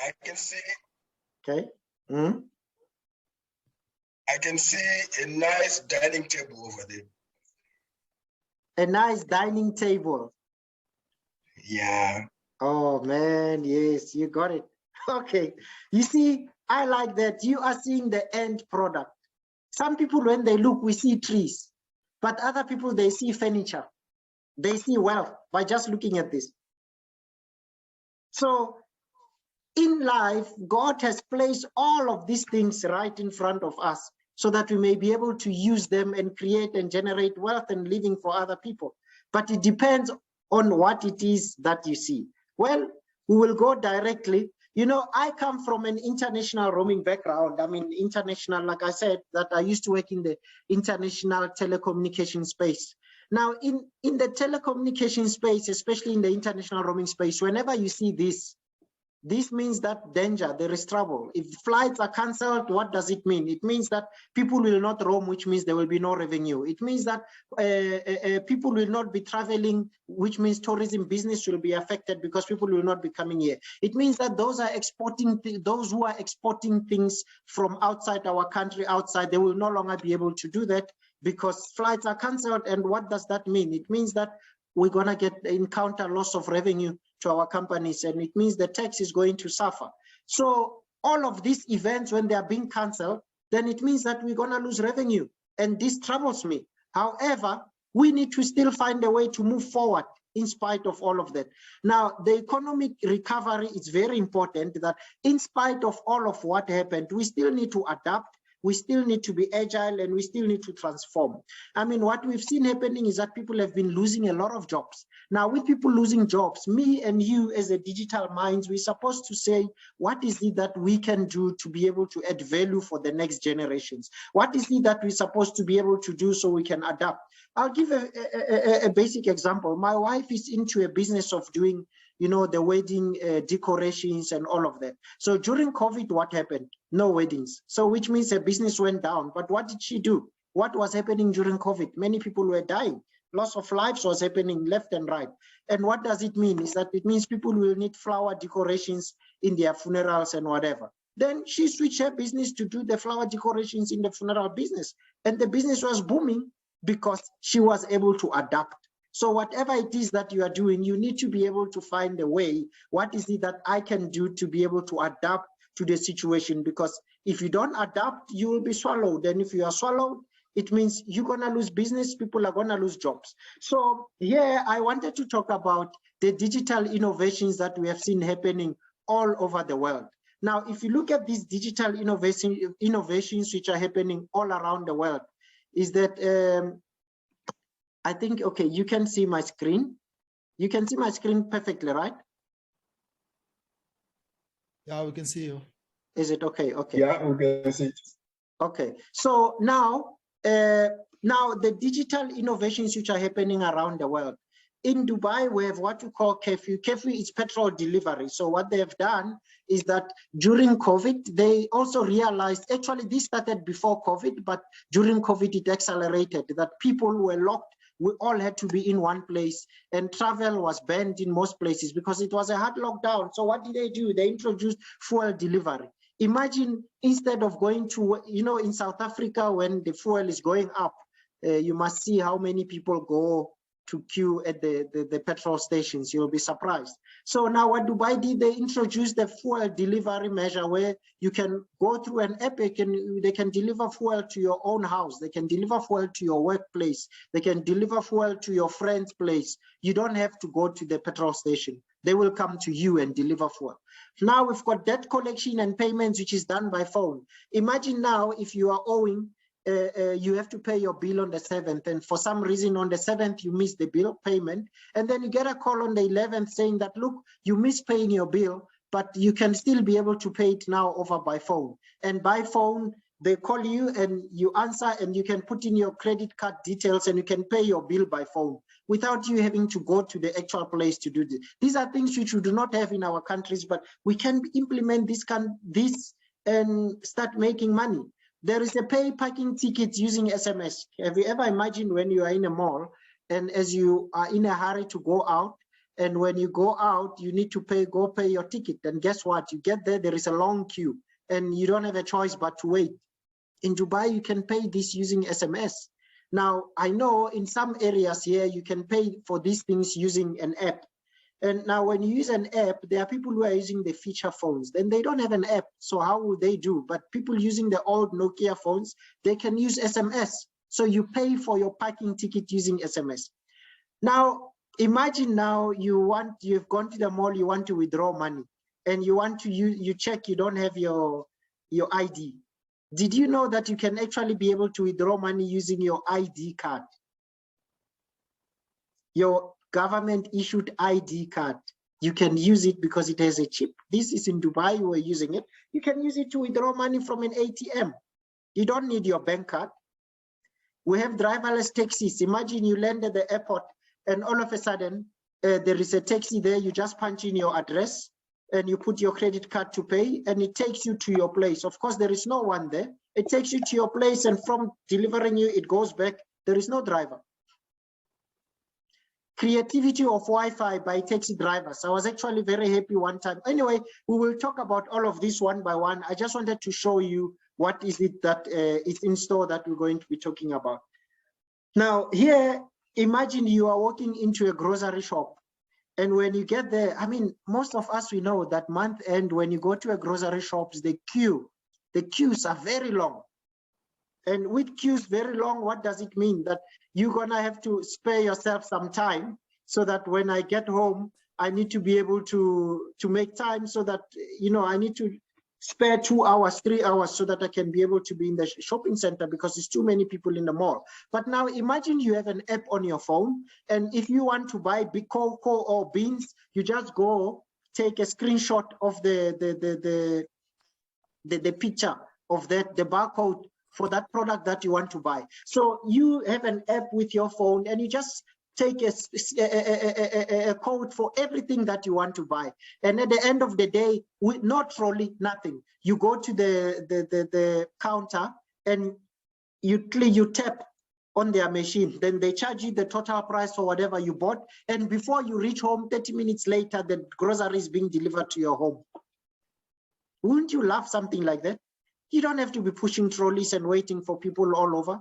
I can see. Okay. I can see a nice dining table over there. A nice dining table. Yeah. Oh man, yes, you got it. Okay. You see, I like that you are seeing the end product. Some people, when they look, we see trees, but other people, they see furniture. They see wealth by just looking at this. So in life, God has placed all of these things right in front of us so that we may be able to use them and create and generate wealth and living for other people. But it depends on what it is that you see. Well, we will go directly. You know, I come from an international roaming background. I mean, international, like I said, that I used to work in the international telecommunication space. Now, in the telecommunication space, especially in the international roaming space, whenever you see this means that danger, there is trouble. If flights are canceled, what does it mean? It means that people will not roam, which means there will be no revenue. It means that people will not be traveling, which means tourism business will be affected because people will not be coming here. It means that those who are exporting things from outside our country, they will no longer be able to do that because flights are canceled. And what does that mean? It means that we're going to encounter loss of revenue to our companies, and it means the tax is going to suffer. So all of these events, when they are being canceled, then it means that we're going to lose revenue, and this troubles me. However, we need to still find a way to move forward in spite of all of that. Now, the economic recovery is very important, that in spite of all of what happened, we still need to adapt. We still need to be agile, and we still need to transform. I mean, what we've seen happening is that people have been losing a lot of jobs. Now, with people losing jobs, me and you as a digital minds, we're supposed to say, what is it that we can do to be able to add value for the next generations? What is it that we're supposed to be able to do so we can adapt? I'll give a basic example. My wife is into a business of doing, you know, the wedding decorations and all of that. So during COVID, what happened? No weddings. So which means her business went down. But what did she do? What was happening during COVID? Many people were dying. Loss of lives was happening left and right. And what does it mean? Is that it means people will need flower decorations in their funerals and whatever. Then she switched her business to do the flower decorations in the funeral business. And the business was booming because she was able to adapt. So whatever it is that you are doing, you need to be able to find a way. What is it that I can do to be able to adapt to the situation? Because if you don't adapt, you will be swallowed. And if you are swallowed, it means you're going to lose business, people are going to lose jobs. So here I wanted to talk about the digital innovations that we have seen happening all over the world. Now, if you look at these digital innovations which are happening all around the world, is that I think, okay, you can see my screen. You can see my screen perfectly, right? Yeah, we can see you. Is it okay? Okay. Yeah, we can see it. Okay. So now the digital innovations which are happening around the world. In Dubai, we have what we call curfew. Curfew is petrol delivery. So what they have done is that during COVID, they also realized, actually this started before COVID, but during COVID, it accelerated, that people were locked. We all had to be in one place, and travel was banned in most places because it was a hard lockdown. So what did they do? They introduced fuel delivery. Imagine, instead of going to, you know, in South Africa, when the fuel is going up, you must see how many people go to queue at the petrol stations. You'll be surprised. So now what Dubai did, they introduced the fuel delivery measure where you can go through an app, they can deliver fuel to your own house, they can deliver fuel to your workplace, they can deliver fuel to your friend's place. You don't have to go to the petrol station. They will come to you and deliver fuel. Now we've got debt collection and payments, which is done by phone. Imagine now if you are owing, you have to pay your bill on the 7th, and for some reason on the 7th you miss the bill payment, and then you get a call on the 11th saying that, look, you missed paying your bill, but you can still be able to pay it now over by phone. And by phone, they call you and you answer, and you can put in your credit card details and you can pay your bill by phone without you having to go to the actual place to do this. These are things which we do not have in our countries, but we can implement this and start making money. There is a pay parking ticket using SMS. Have you ever imagined when you are in a mall and as you are in a hurry to go out And when you go out, you need to go pay your ticket. And guess what? You get there, there is a long queue and you don't have a choice but to wait. In Dubai, you can pay this using SMS. Now, I know in some areas here, you can pay for these things using an app. And now when you use an app, there are people who are using the feature phones. Then they don't have an app, so how would they do? But people using the old Nokia phones, they can use SMS. So you pay for your parking ticket using SMS. Now, imagine now you've gone to the mall, you want to withdraw money, and you want to you check you don't have your ID. Did you know that you can actually be able to withdraw money using your ID card? Your government issued ID card. You can use it because it has a chip. This is in Dubai, we're using it. You can use it to withdraw money from an ATM. You don't need your bank card. We have driverless taxis. Imagine you land at the airport and all of a sudden there is a taxi there. You just punch in your address and you put your credit card to pay and it takes you to your place. Of course, there is no one there. It takes you to your place and from delivering you, it goes back. There is no driver. Creativity of Wi-Fi by taxi drivers. I was actually very happy one time. Anyway, we will talk about all of this one by one. I just wanted to show you what is it that is in store that we're going to be talking about. Now here, imagine you are walking into a grocery shop. And when you get there, I mean, most of us, we know that month end, when you go to a grocery shops, the queues are very long. And with queues very long, what does it mean? That you're gonna have to spare yourself some time so that when I get home, I need to be able to make time so that, I need to spare 2 hours, 3 hours so that I can be able to be in the shopping center because there's too many people in the mall. But now imagine you have an app on your phone, and if you want to buy big cocoa or beans, you just go take a screenshot of the picture of the barcode for that product that you want to buy. So you have an app with your phone and you just take a code for everything that you want to buy. And at the end of the day, with no trolley, nothing. You go to the counter and you tap on their machine. Then they charge you the total price for whatever you bought. And before you reach home, 30 minutes later, the grocery is being delivered to your home. Wouldn't you love something like that? You don't have to be pushing trolleys and waiting for people all over.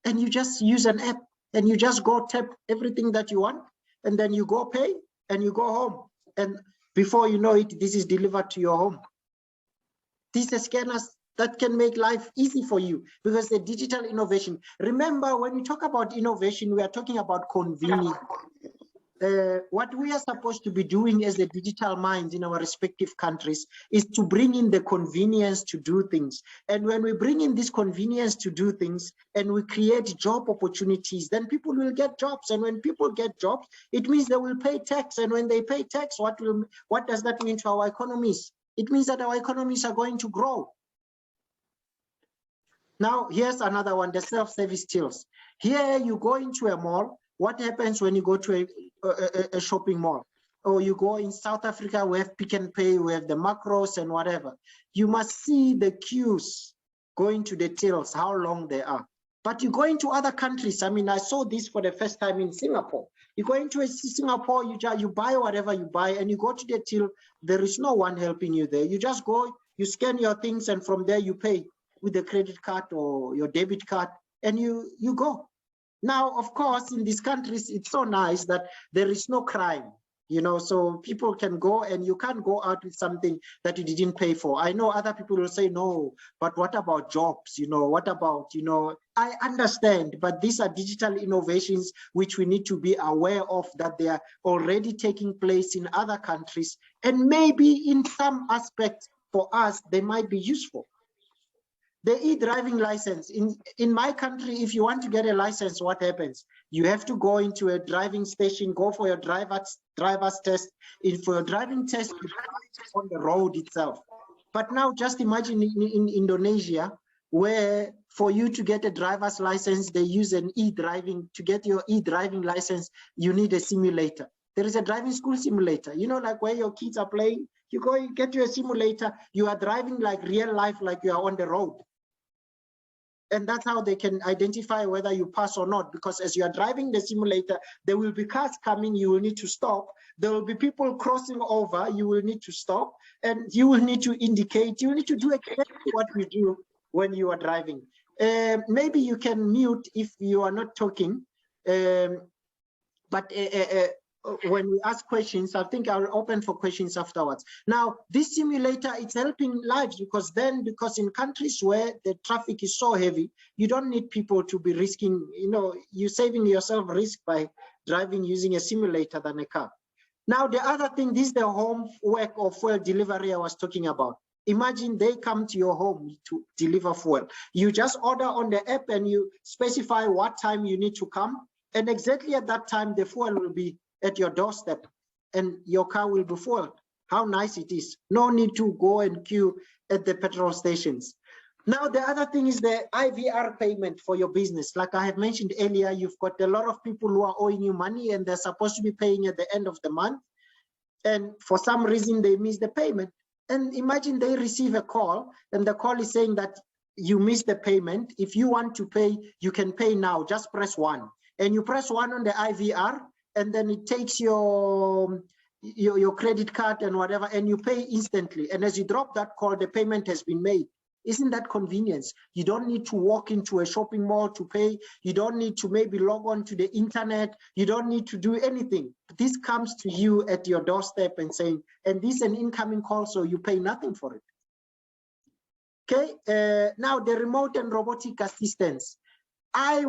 And you just use an app and you just go tap everything that you want. And then you go pay and you go home. And before you know it, this is delivered to your home. These are scanners that can make life easy for you because the digital innovation. Remember, when we talk about innovation, we are talking about convenience. What we are supposed to be doing as the digital minds in our respective countries is to bring in the convenience to do things. And when we bring in this convenience to do things and we create job opportunities, then people will get jobs. And when people get jobs, it means they will pay tax. And when they pay tax, what does that mean to our economies? It means that our economies are going to grow. Now, here's another one, the self-service tills. Here you go into a mall. What happens when you go to a shopping mall? Or you go in South Africa, we have Pick and Pay, we have the macros and whatever. You must see the queues going to the tills, how long they are. But you go into other countries. I mean, I saw this for the first time in Singapore. You go into Singapore, you buy whatever you buy, and you go to the till. There is no one helping you there. You just go, you scan your things, and from there you pay with the credit card or your debit card, and you go. Now, of course, in these countries, it's so nice that there is no crime, so people can go and you can't go out with something that you didn't pay for. I know other people will say, no, but what about jobs? What about, I understand, but these are digital innovations which we need to be aware of, that they are already taking place in other countries. And maybe in some aspects for us, they might be useful. The e-driving license, in my country, if you want to get a license, what happens? You have to go into a driving station, go for your driver's test. For your driving test, you on the road itself. But now just imagine in Indonesia, where for you to get a driver's license, they use an e-driving. To get your e-driving license, you need a simulator. There is a driving school simulator, like where your kids are playing. You go, you get to a simulator, you are driving like real life, like you are on the road. And that's how they can identify whether you pass or not, because as you are driving the simulator, there will be cars coming, you will need to stop. There will be people crossing over, you will need to stop, and you will need to indicate, you will need to do exactly what you do when you are driving. Maybe you can mute if you are not talking, but when we ask questions, I think I'll open for questions afterwards. Now, this simulator, it's helping lives because in countries where the traffic is so heavy, you don't need people to be risking, you're saving yourself risk by driving using a simulator than a car. Now, the other thing, this is the homework of fuel delivery I was talking about. Imagine they come to your home to deliver fuel. You just order on the app and you specify what time you need to come. And exactly at that time, the fuel will be at your doorstep and your car will be fueled. How nice it is. No need to go and queue at the petrol stations. Now, the other thing is the IVR payment for your business. Like I have mentioned earlier, you've got a lot of people who are owing you money and they're supposed to be paying at the end of the month. And for some reason, they miss the payment. And imagine they receive a call and the call is saying that you missed the payment. If you want to pay, you can pay now. Just press 1. And you press 1 on the IVR, and then it takes your credit card and whatever, and you pay instantly. And as you drop that call, the payment has been made. Isn't that convenience? You don't need to walk into a shopping mall to pay. You don't need to maybe log on to the internet. You don't need to do anything. This comes to you at your doorstep and saying, and this is an incoming call, so you pay nothing for it. Okay, now the remote and robotic assistance. I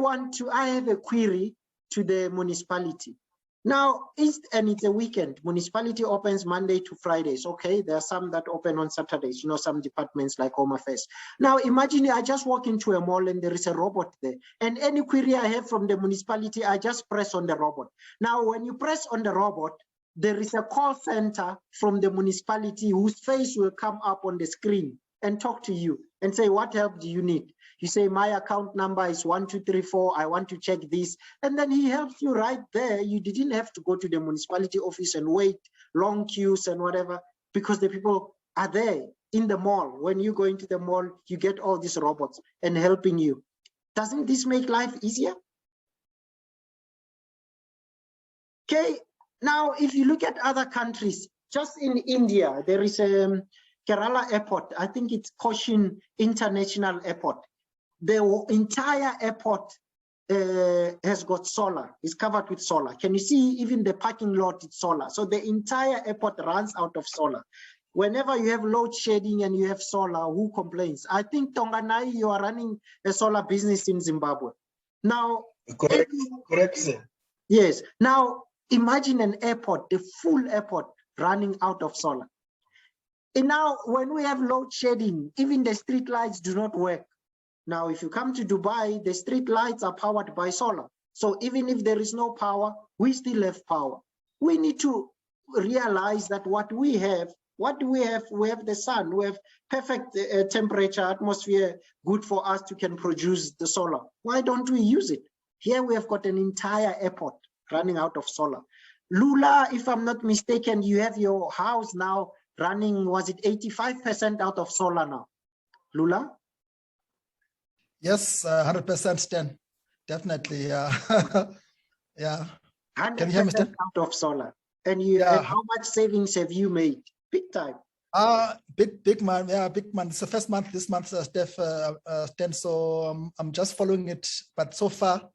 have a query to the municipality. Now, and it's a weekend. Municipality opens Monday to Fridays. Okay, there are some that open on Saturdays, some departments like Home Affairs. Now, imagine I just walk into a mall and there is a robot there. And any query I have from the municipality, I just press on the robot. Now, when you press on the robot, there is a call center from the municipality whose face will come up on the screen and talk to you and say, what help do you need? You say, my account number is 1234. I want to check this. And then he helps you right there. You didn't have to go to the municipality office and wait long queues and whatever, because the people are there in the mall. When you go into the mall, you get all these robots and helping you. Doesn't this make life easier? Okay, now if you look at other countries, just in India, there is a Kerala airport. I think it's Cochin International Airport. The entire airport has got solar, is covered with solar. Can you see even the parking lot is solar? So the entire airport runs out of solar. Whenever you have load shedding and you have solar, who complains? I think Tonganai, you are running a solar business in Zimbabwe. Now, correct, sir. Yes. Now, imagine an airport, the full airport running out of solar. And now, when we have load shedding, even the street lights do not work. Now, if you come to Dubai, the street lights are powered by solar. So even if there is no power, we still have power. We need to realize that what we have, we have the sun, we have perfect temperature, atmosphere, good for us to can produce the solar. Why don't we use it? Here we have got an entire airport running out of solar. Lula, if I'm not mistaken, you have your house now running, was it 85% out of solar now? Lula? Yes, 100%, Stan. Definitely, yeah. Yeah. 100% Can you hear me, Stan? out of solar. And you, and how much savings have you made? Big time. Big man. Yeah, big man. It's the first month this month, Steph, Stan. So I'm just following it. But so far,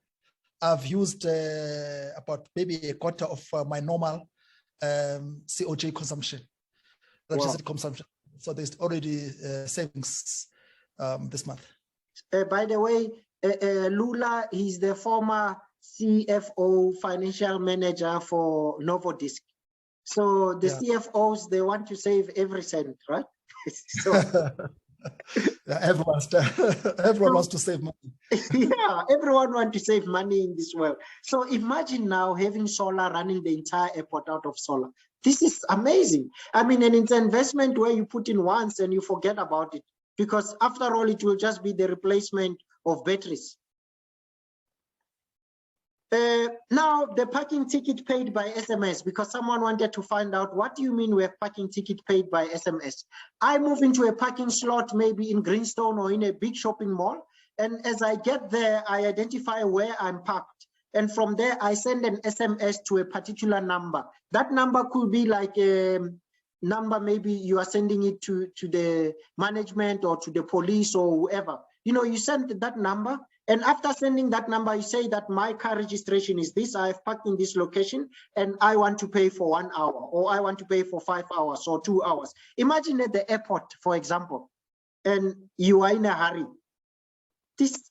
I've used about maybe a quarter of my normal COJ consumption, electricity consumption. So there's already savings this month. By the way, Lula is the former CFO, financial manager for Novodisc. So the CFOs, they want to save every cent, right? So, everyone wants to save money. Yeah, everyone wants to save money in this world. So imagine now having solar running the entire airport out of solar. This is amazing. I mean, and it's an investment where you put in once and you forget about it, because after all, it will just be the replacement of batteries. Now, the parking ticket paid by SMS, because someone wanted to find out, what do you mean we have parking ticket paid by SMS? I move into a parking slot, maybe in Greenstone or in a big shopping mall, And as I get there, I identify where I'm parked. And from there, I send an SMS to a particular number. That number could be like a number, maybe you are sending it to the management or to the police or whoever. You know, you send that number, and after sending that number, you say that my car registration is this, I've parked in this location, and I want to pay for 1 hour, or I want to pay for 5 hours or 2 hours. Imagine at the airport, for example, and you are in a hurry.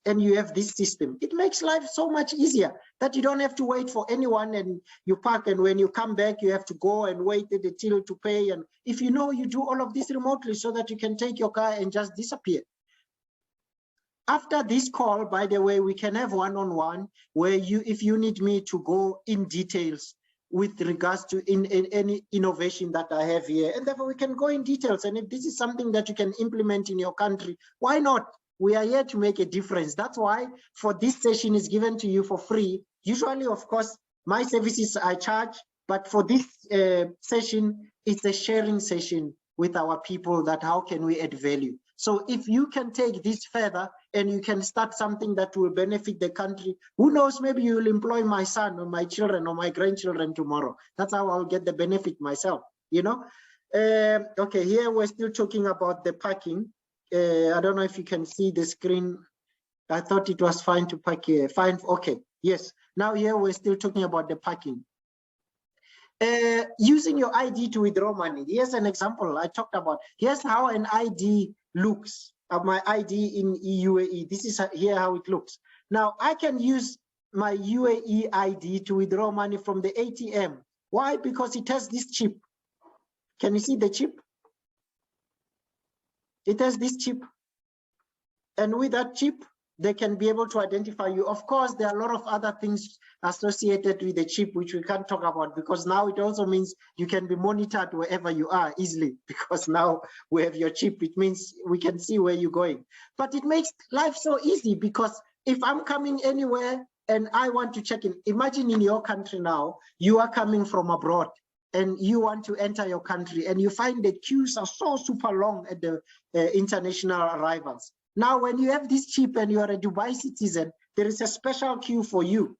And you have this system. It makes life so much easier that you don't have to wait for anyone, and you park, and when you come back, you have to go and wait at the till to pay. And if you know, you do all of this remotely so that you can take your car and just disappear. After this call, by the way, we can have one-on-one where if you need me to go in details with regards to any innovation that I have here, and therefore we can go in details. And if this is something that you can implement in your country, why not? We are here to make a difference. That's why for this session is given to you for free. Usually, of course, my services I charge, but for this session, it's a sharing session with our people, that how can we add value. So if you can take this further and you can start something that will benefit the country, who knows, maybe you will employ my son or my children or my grandchildren tomorrow. That's how I'll get the benefit myself, you know. Okay, here we're still talking about the parking. I don't know if you can see the screen. I thought it was fine to park here. Fine, okay, yes. Now here we're still talking about the parking. Using your ID to withdraw money. Here's an example I talked about. Here's how an ID looks. My ID in UAE. This is here how it looks. Now I can use my UAE ID to withdraw money from the ATM. Why? Because it has this chip. Can you see the chip? It has this chip, and with that chip, they can be able to identify you. Of course, there are a lot of other things associated with the chip, which we can't talk about, because now it also means you can be monitored wherever you are easily, because now we have your chip. It means we can see where you're going. But it makes life so easy, because if I'm coming anywhere and I want to check in, imagine in your country now, you are coming from abroad, and you want to enter your country, and you find the queues are so super long at the international arrivals. Now, when you have this chip and you are a Dubai citizen, there is a special queue for you.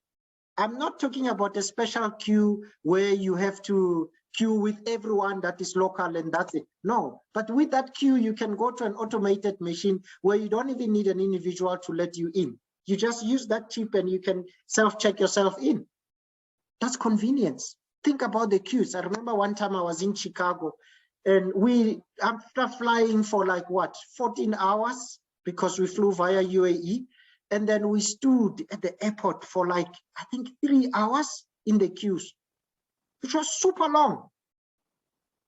I'm not talking about a special queue where you have to queue with everyone that is local and that's it. No, but with that queue, you can go to an automated machine where you don't even need an individual to let you in. You just use that chip and you can self-check yourself in. That's convenience. Think about the queues. I remember one time I was in Chicago, and after flying for like what, 14 hours, because we flew via UAE, and then we stood at the airport for like, I think 3 hours in the queues, which was super long.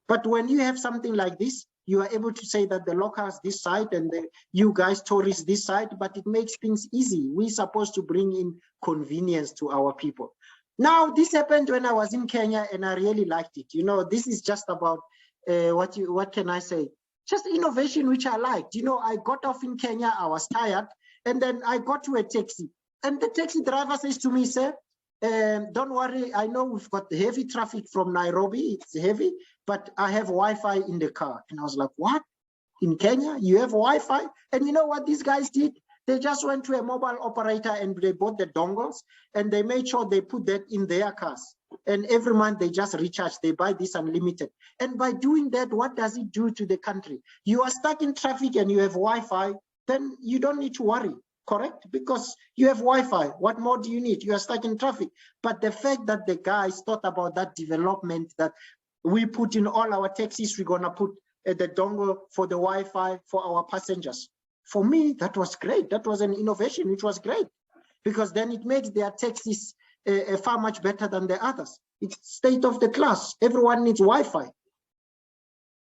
But when you have something like this, you are able to say that the locals this side and you guys tourists this side, but it makes things easy. We're supposed to bring in convenience to our people. Now, this happened when I was in Kenya, and I really liked it. You know, this is just about, what can I say? Just innovation, which I liked. You know, I got off in Kenya, I was tired, and then I got to a taxi. And the taxi driver says to me, sir, don't worry, I know we've got heavy traffic from Nairobi, it's heavy, but I have Wi-Fi in the car. And I was like, what? In Kenya, you have Wi-Fi? And you know what these guys did? They just went to a mobile operator and they bought the dongles, and they made sure they put that in their cars. And every month they just recharge, they buy this unlimited. And by doing that, what does it do to the country? You are stuck in traffic and you have Wi-Fi, then you don't need to worry, correct? Because you have Wi-Fi, what more do you need? You are stuck in traffic. But the fact that the guys thought about that development, that we put in all our taxis, we're gonna put the dongle for the Wi-Fi for our passengers. For me, that was great. That was an innovation, which was great, because then it makes their taxis far much better than the others. It's state of the class. Everyone needs Wi-Fi.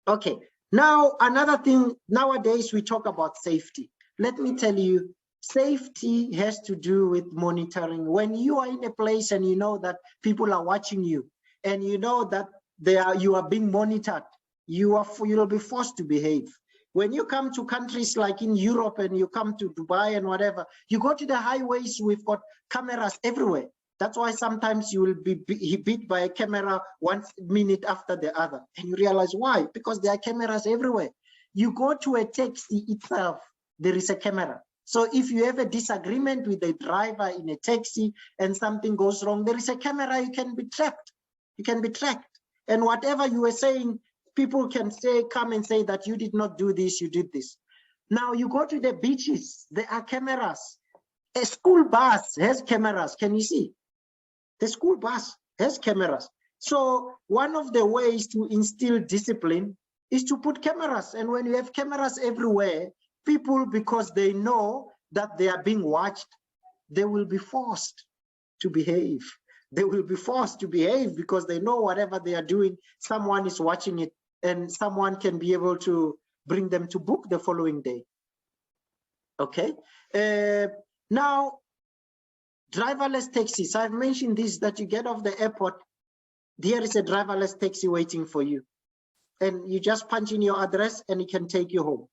Okay, now another thing, nowadays we talk about safety. Let me tell you, safety has to do with monitoring. When you are in a place and you know that people are watching you, and you know that you are being monitored, you'll be forced to behave. When you come to countries like in Europe and you come to Dubai and whatever, you go to the highways, we've got cameras everywhere. That's why sometimes you will be hit by a camera 1 minute after the other. And you realize why? Because there are cameras everywhere. You go to a taxi itself, there is a camera. So if you have a disagreement with the driver in a taxi and something goes wrong, there is a camera, you can be tracked. You can be tracked. And whatever you were saying, people can say, come and say that you did not do this, you did this. Now you go to the beaches, there are cameras. A school bus has cameras, can you see? The school bus has cameras. So one of the ways to instill discipline is to put cameras. And when you have cameras everywhere, people, because they know that they are being watched, they will be forced to behave. They will be forced to behave because they know whatever they are doing, someone is watching it and someone can be able to bring them to book the following day. Okay. Now, driverless taxis. I've mentioned this, that you get off the airport, there is a driverless taxi waiting for you. And you just punch in your address and it can take you home.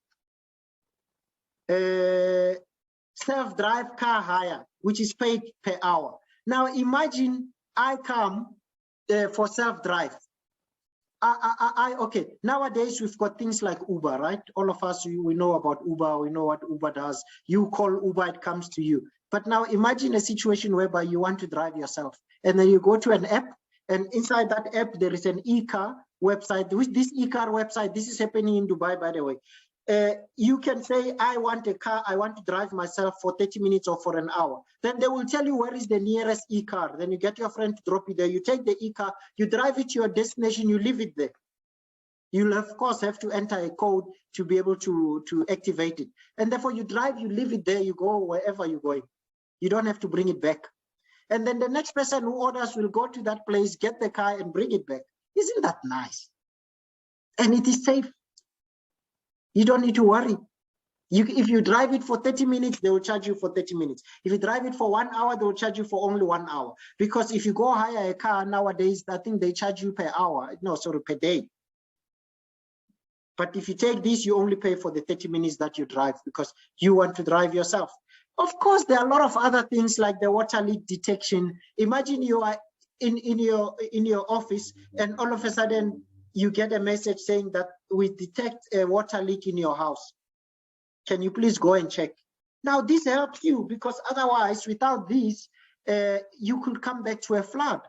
Self-drive car hire, which is paid per hour. Now imagine I come for self-drive. Okay, nowadays we've got things like Uber, right? All of us, we know about Uber, we know what Uber does. You call Uber, it comes to you. But now imagine a situation whereby you want to drive yourself and then you go to an app, and inside that app, there is an e-car website. With this e-car website, this is happening in Dubai, by the way. You can say, I want a car, I want to drive myself for 30 minutes or for an hour. Then they will tell you where is the nearest e-car. Then you get your friend to drop you there. You take the e-car, you drive it to your destination, you leave it there. You'll of course have to enter a code to be able to activate it. And therefore you drive, you leave it there, you go wherever you're going. You don't have to bring it back. And then the next person who orders will go to that place, get the car and bring it back. Isn't that nice? And it is safe. You don't need to worry. If you drive it for 30 minutes, they will charge you for 30 minutes. If you drive it for 1 hour, they will charge you for only 1 hour. Because if you go hire a car nowadays, I think they charge you per hour. No, sorry, per day. But if you take this, you only pay for the 30 minutes that you drive because you want to drive yourself. Of course, there are a lot of other things like the water leak detection. Imagine you are in your office and all of a sudden you get a message saying that we detect a water leak in your house. Can you please go and check? Now this helps you because otherwise without this, you could come back to a flood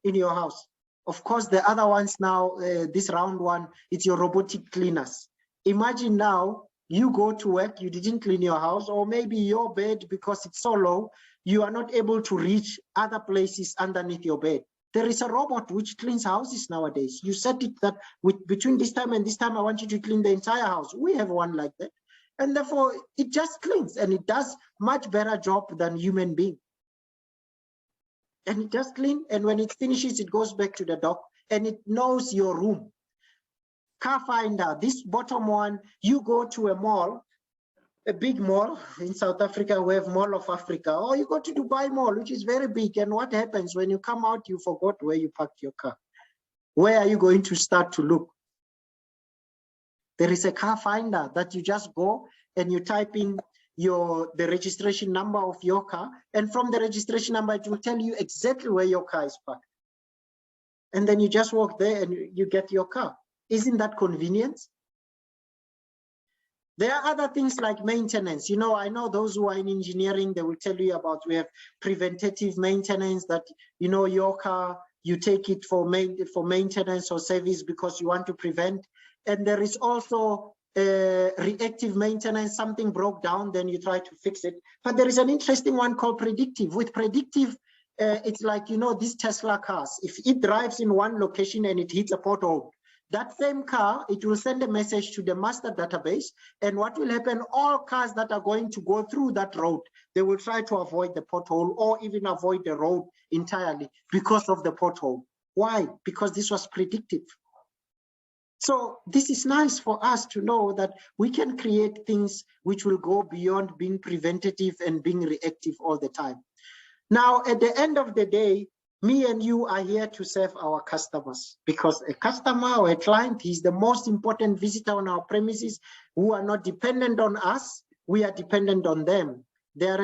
in your house. Of course, the other ones now, this round one, it's your robotic cleaners. Imagine now you go to work, you didn't clean your house, or maybe your bed, because it's so low, you are not able to reach other places underneath your bed. There is a robot which cleans houses nowadays. You set it that between this time and this time, I want you to clean the entire house. We have one like that. And therefore, it just cleans and it does much better job than human being. And it just clean. And when it finishes, it goes back to the dock and it knows your room. Car finder, this bottom one, you go to a mall, a big mall in South Africa, we have Mall of Africa, or you go to Dubai Mall, which is very big. And what happens when you come out, you forgot where you parked your car. Where are you going to start to look? There is a car finder that you just go and you type in the registration number of your car. And from the registration number, it will tell you exactly where your car is parked. And then you just walk there and you get your car. Isn't that convenient? There are other things like maintenance. You know, I know those who are in engineering, they will tell you about, we have preventative maintenance that, you know, your car, you take it for maintenance or service because you want to prevent. And there is also reactive maintenance, something broke down, then you try to fix it. But there is an interesting one called predictive. With predictive, it's like, you know, these Tesla cars, if it drives in one location and it hits a pothole, that same car, it will send a message to the master database. And what will happen, all cars that are going to go through that road, they will try to avoid the pothole or even avoid the road entirely because of the pothole. Why? Because this was predictive. So this is nice for us to know that we can create things which will go beyond being preventative and being reactive all the time. Now, at the end of the day, me and you are here to serve our customers, because a customer or a client is the most important visitor on our premises who are not dependent on us. We are dependent on them. They are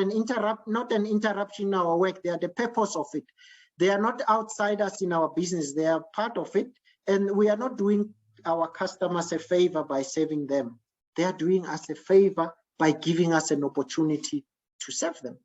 not an interruption in our work. They are the purpose of it. They are not outsiders in our business. They are part of it. And we are not doing our customers a favor by saving them. They are doing us a favor by giving us an opportunity to serve them.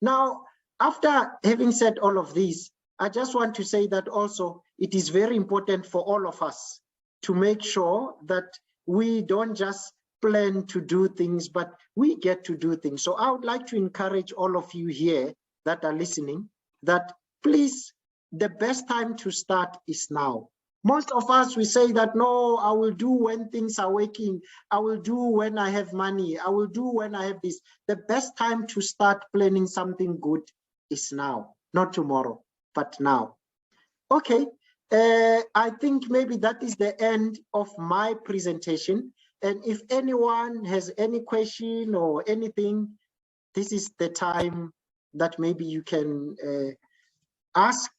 Now, after having said all of this, I just want to say that also it is very important for all of us to make sure that we don't just plan to do things, but we get to do things. So I would like to encourage all of you here that are listening that please, the best time to start is now. Most of us, we say that, no, I will do when things are working. I will do when I have money. I will do when I have this. The best time to start planning something good is now, not tomorrow, but now. Okay, I think maybe that is the end of my presentation. And if anyone has any question or anything, this is the time that maybe you can ask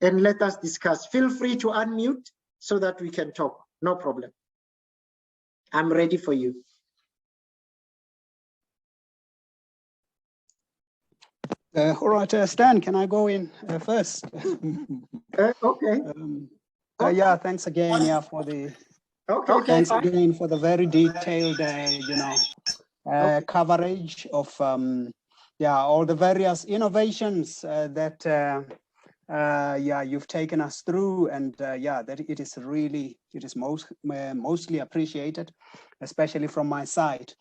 and let us discuss. Feel free to unmute so that we can talk. No problem. I'm ready for you. All right, Stan, can I go in first? Okay. Yeah, thanks again, for the thanks again for the very detailed, coverage of all the various innovations that you've taken us through, and that it is mostly appreciated, especially from my side.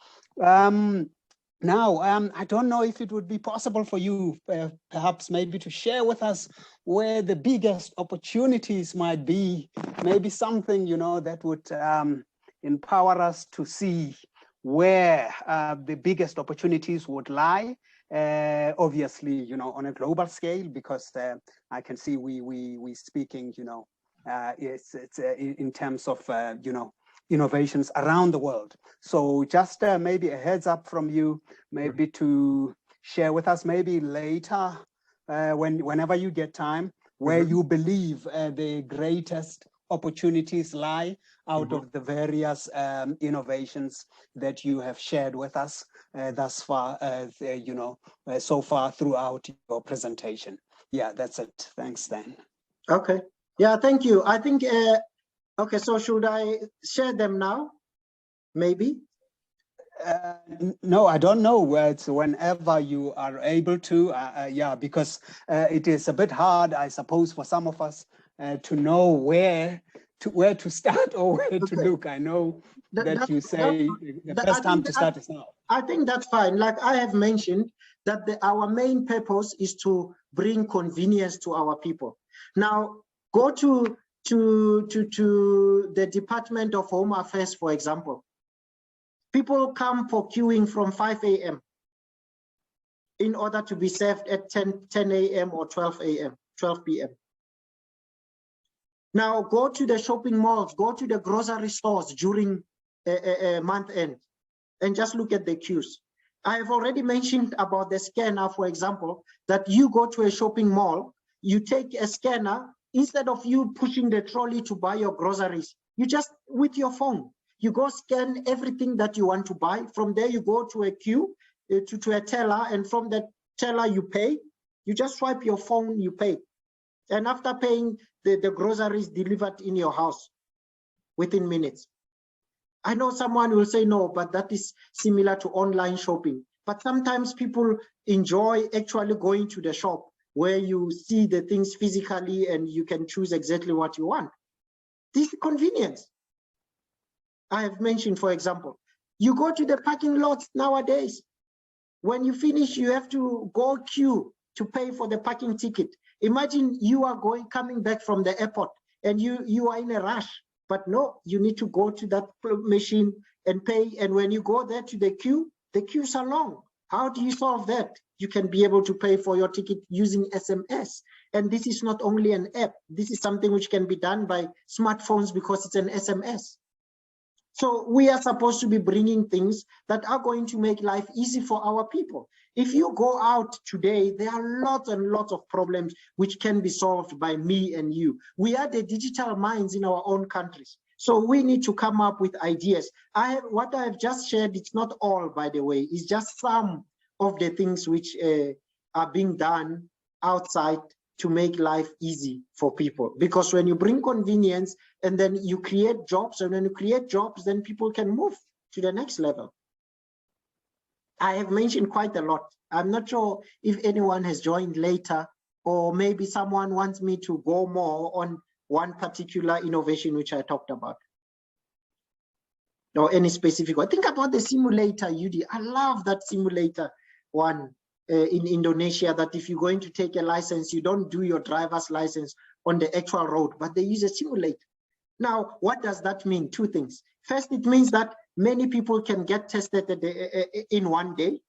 Now, I don't know if it would be possible for you, perhaps maybe to share with us where the biggest opportunities might be, maybe something, that would empower us to see where the biggest opportunities would lie. Obviously, on a global scale, because I can see we speaking, it's in terms of, innovations around the world. So just maybe a heads up from you, maybe to share with us maybe later, whenever you get time, where you believe the greatest opportunities lie out of the various innovations that you have shared with us thus far, so far throughout your presentation. Yeah, that's it. Thanks, Dan. Okay. Yeah, thank you. I think, okay, so should I share them now? Maybe? No, I don't know. It's whenever you are able to, because it is a bit hard, I suppose, for some of us to know where to start or where to look. I know that you say the best time to start is now. I think that's fine. Like I have mentioned, that our main purpose is to bring convenience to our people. Now, go to the Department of Home Affairs, for example. People come for queuing from 5 a.m. in order to be served at 10 a.m. or 12 p.m. Now go to the shopping malls, go to the grocery stores during a month end, and just look at the queues. I have already mentioned about the scanner, for example, that you go to a shopping mall, you take a scanner, instead of you pushing the trolley to buy your groceries, you just, with your phone, you go scan everything that you want to buy. From there, you go to a queue, to a teller, and from the teller, you pay. You just swipe your phone, you pay. And after paying, the groceries delivered in your house within minutes. I know someone will say, no, but that is similar to online shopping. But sometimes people enjoy actually going to the shop where you see the things physically and you can choose exactly what you want. This is convenience. I have mentioned, for example, you go to the parking lots nowadays. When you finish, you have to go queue to pay for the parking ticket. Imagine you are coming back from the airport and you are in a rush, but no, you need to go to that machine and pay. And when you go there to the queues are long. How do you solve that? You can be able to pay for your ticket using SMS. And this is not only an app. This is something which can be done by smartphones because it's an SMS. So we are supposed to be bringing things that are going to make life easy for our people. If you go out today, there are lots and lots of problems which can be solved by me and you. We are the digital minds in our own countries. So we need to come up with ideas. What I have just shared, it's not all, by the way, it's just some of the things which are being done outside to make life easy for people. Because when you bring convenience and then you create jobs, and when you create jobs, then people can move to the next level. I have mentioned quite a lot. I'm not sure if anyone has joined later, or maybe someone wants me to go more on one particular innovation which I talked about, or any specific one. Think about the simulator, UD. I love that simulator one in Indonesia, that if you're going to take a license, you don't do your driver's license on the actual road, but they use a simulator. Now, what does that mean? Two things. First, it means that many people can get tested in one day.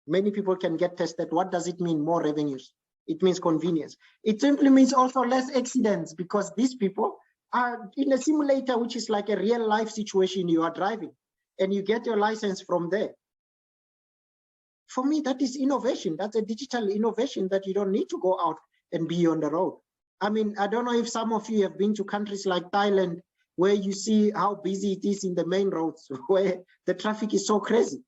Many people can get tested. What does it mean? More revenues. It means convenience. It simply means also less accidents, because these people are in a simulator, which is like a real life situation. You are driving and you get your license from there. For me, that is innovation. That's a digital innovation, that you don't need to go out and be on the road. I mean, I don't know if some of you have been to countries like Thailand, where you see how busy it is in the main roads, where the traffic is so crazy.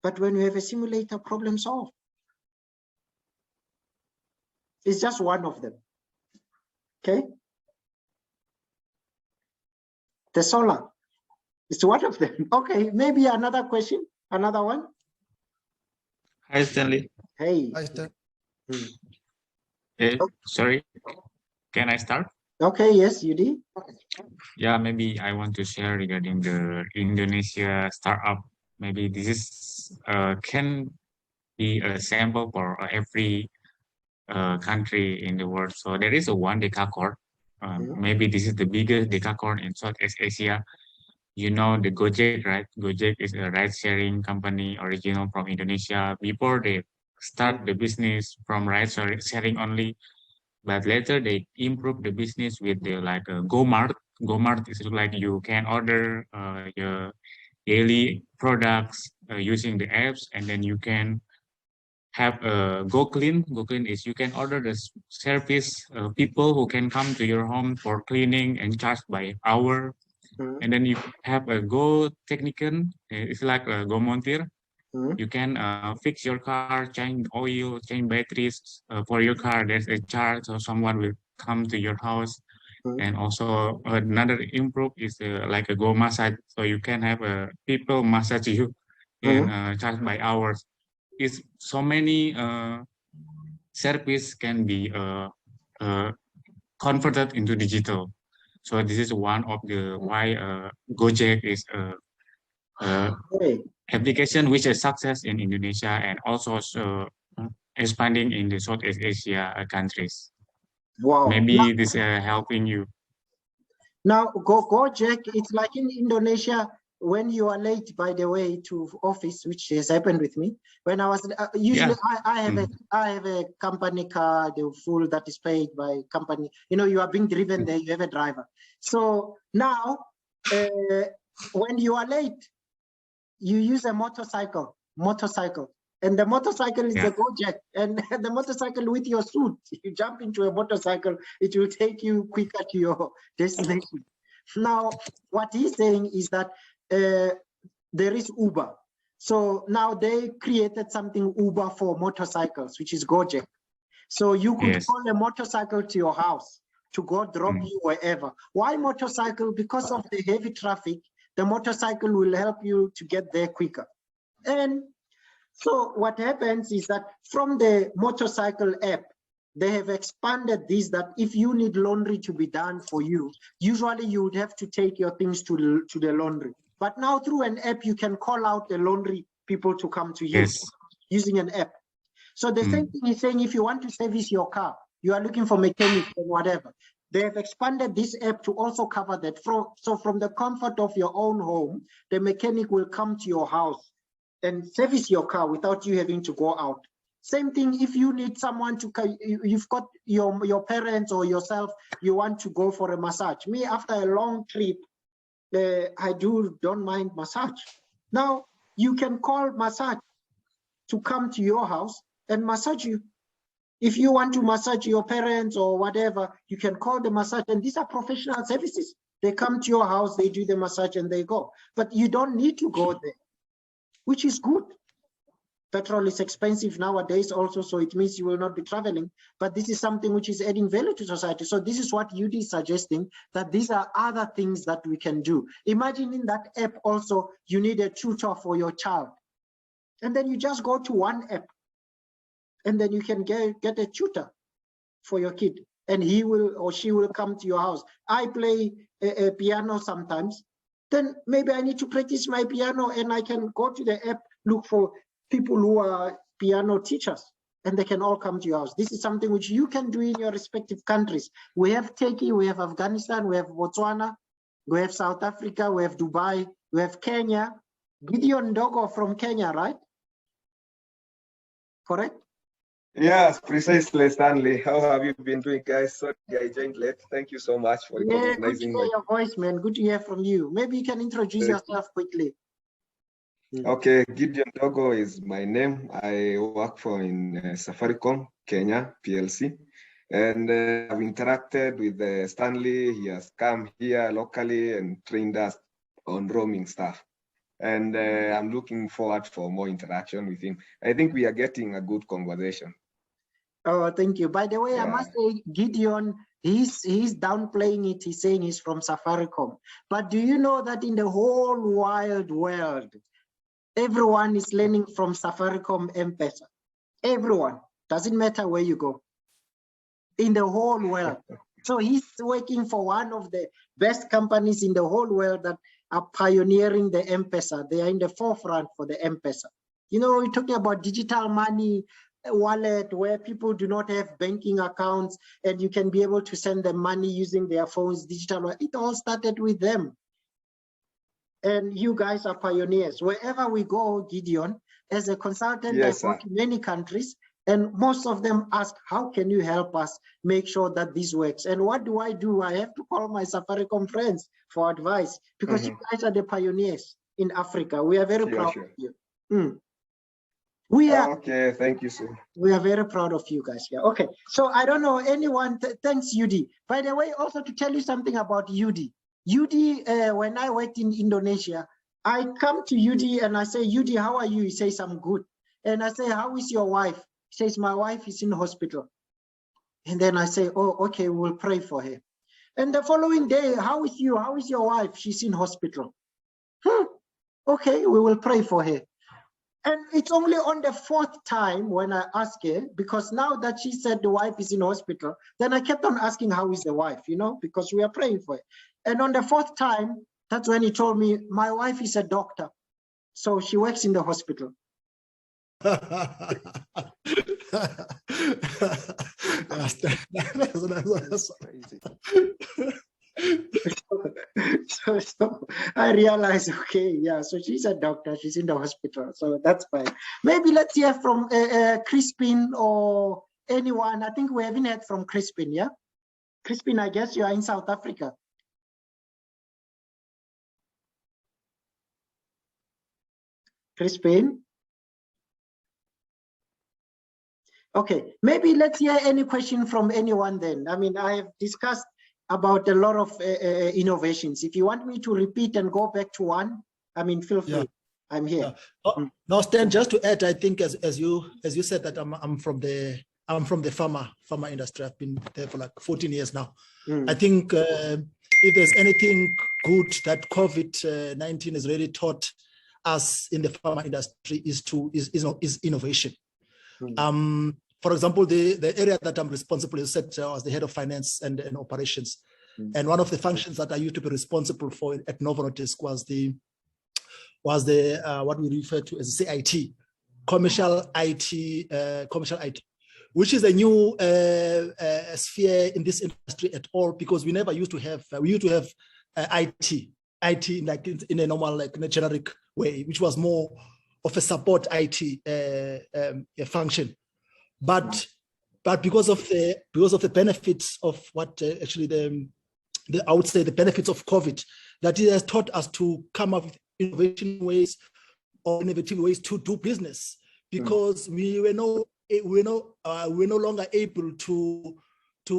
But when you have a simulator, problem solved. It's just one of them. Okay. The solar is one of them. Okay, maybe another question, another one. Hi, Stanley. Hey. Hi, Stan. Sorry, can I start? Okay, yes, you did. Yeah, maybe I want to share regarding the Indonesia startup. Maybe this is can be a sample for every country in the world. So there is a one decacorn. Maybe this is the biggest decacorn in Southeast Asia. You know the Gojek, right? Gojek is a ride-sharing company original from Indonesia. Before they start the business from ride-sharing only, but later they improve the business with the like GoMart. GoMart is like you can order your daily products using the apps, and then you can have a GoClean. GoClean is you can order the service people who can come to your home for cleaning and charge by hour. And then you have a Go Technician. It's like a Go Montir. You can fix your car, change oil, change batteries for your car. There's a charge, so someone will come to your house. And also another improve is like a Go Massage. So you can have people massage you and charge by hours. It's so many service can be converted into digital. So this is one of the why Gojek is a application which is success in Indonesia and also expanding in the Southeast Asia countries. Wow. Maybe this helping you. Now, Gojek, it's like in Indonesia, when you are late, by the way, to office, which has happened with me. When I was usually, I have a company car, the full that is paid by company. You know, you are being driven there. You have a driver. So now, when you are late, you use a motorcycle, and the motorcycle is the Gojek, and the motorcycle with your suit. You jump into a motorcycle, it will take you quicker to your destination. Now, what he's saying is that there is Uber. So now they created something Uber for motorcycles, which is Gojek. So you could call a motorcycle to your house to go drop you wherever. Why motorcycle? Because of the heavy traffic, the motorcycle will help you to get there quicker. And so what happens is that from the motorcycle app, they have expanded this, that if you need laundry to be done for you, usually you would have to take your things to the laundry. But now through an app, you can call out the laundry people to come to you using an app. So the same thing is saying, if you want to service your car, you are looking for mechanics or whatever, they have expanded this app to also cover that. So from the comfort of your own home, the mechanic will come to your house and service your car without you having to go out. Same thing if you need someone to, you've got your parents or yourself, you want to go for a massage. Me, after a long trip, I don't mind massage. Now, you can call massage to come to your house and massage you. If you want to massage your parents or whatever, you can call the massage, and these are professional services. They come to your house, they do the massage and they go. But you don't need to go there, which is good. Petrol is expensive nowadays also, so it means you will not be traveling. But this is something which is adding value to society. So this is what UD is suggesting, that these are other things that we can do. Imagine in that app also, you need a tutor for your child. And then you just go to one app, and then you can get a tutor for your kid, and he will or she will come to your house. I play a piano sometimes. Then maybe I need to practice my piano, and I can go to the app, look for people who are piano teachers, and they can all come to your house. This is something which you can do in your respective countries. We have Turkey, we have Afghanistan, we have Botswana, we have South Africa, we have Dubai, we have Kenya. Gideon Dogo from Kenya, right? Correct? Yes, precisely, Stanley. How have you been doing, guys? Sorry, I joined late. Thank you so much for Yeah, good to recognizing hear my... your voice, man. Good to hear from you. Maybe you can introduce yourself quickly. Okay, Gideon Dogo is my name. I work for in Safaricom, Kenya, PLC. And I've interacted with Stanley. He has come here locally and trained us on roaming stuff. And I'm looking forward for more interaction with him. I think we are getting a good conversation. Oh, thank you. By the way, I must say, Gideon, he's downplaying it. He's saying he's from Safaricom. But do you know that in the whole wide world, everyone is learning from Safaricom M-Pesa? Everyone. Doesn't matter where you go. In the whole world. So he's working for one of the best companies in the whole world that are pioneering the M-Pesa. They are in the forefront for the M-Pesa. You know, we're talking about digital money, wallet, where people do not have banking accounts, and you can be able to send them money using their phones, digital. It all started with them. And you guys are pioneers. Wherever we go, Gideon, as a consultant, Yes, I go to many countries, and most of them ask, how can you help us make sure that this works? And what do? I have to call my Safaricom friends for advice, because you guys are the pioneers in Africa. We are very proud of you. We are okay, thank you, sir. We are very proud of you guys. Yeah. Okay. So I don't know anyone. Thanks, Yudi. By the way, also to tell you something about Yudi. Yudi, when I worked in Indonesia, I come to Yudi and I say, Yudi, how are you? He says, I'm good. And I say, how is your wife? He says, my wife is in hospital. And then I say, oh, okay, we'll pray for her. And the following day, how is you? How is your wife? She's in hospital. Okay, we will pray for her. And it's only on the fourth time when I ask her, because now that she said the wife is in hospital, then I kept on asking, how is the wife, you know, because we are praying for her. And on the fourth time, that's when he told me, my wife is a doctor. So she works in the hospital. That's crazy. So I realized, okay, yeah, so she's a doctor, she's in the hospital, so that's fine. Maybe let's hear from Crispin or anyone. I think we haven't heard from Crispin, yeah? Crispin, I guess you are in South Africa. Crispin? Okay, maybe let's hear any question from anyone then. I mean, I have discussed about a lot of innovations. If you want me to repeat and go back to one, I mean, feel free. Yeah. I'm here. No, Stan, just to add, I think as you said that I'm from the pharma industry. I've been there for like 14 years now. I think if there's anything good that COVID-19 has really taught us in the pharma industry is innovation. For example, the area that I'm responsible is I was the head of finance and operations. And one of the functions that I used to be responsible for at Novo Nordisk was the what we refer to as CIT, commercial IT, which is a new sphere in this industry at all, because we never used to have IT like in a normal, like in a generic way, which was more of a support IT function. But because of the benefits of what actually I would say the benefits of COVID, that it has taught us to come up with innovative ways to do business, because we were no longer able to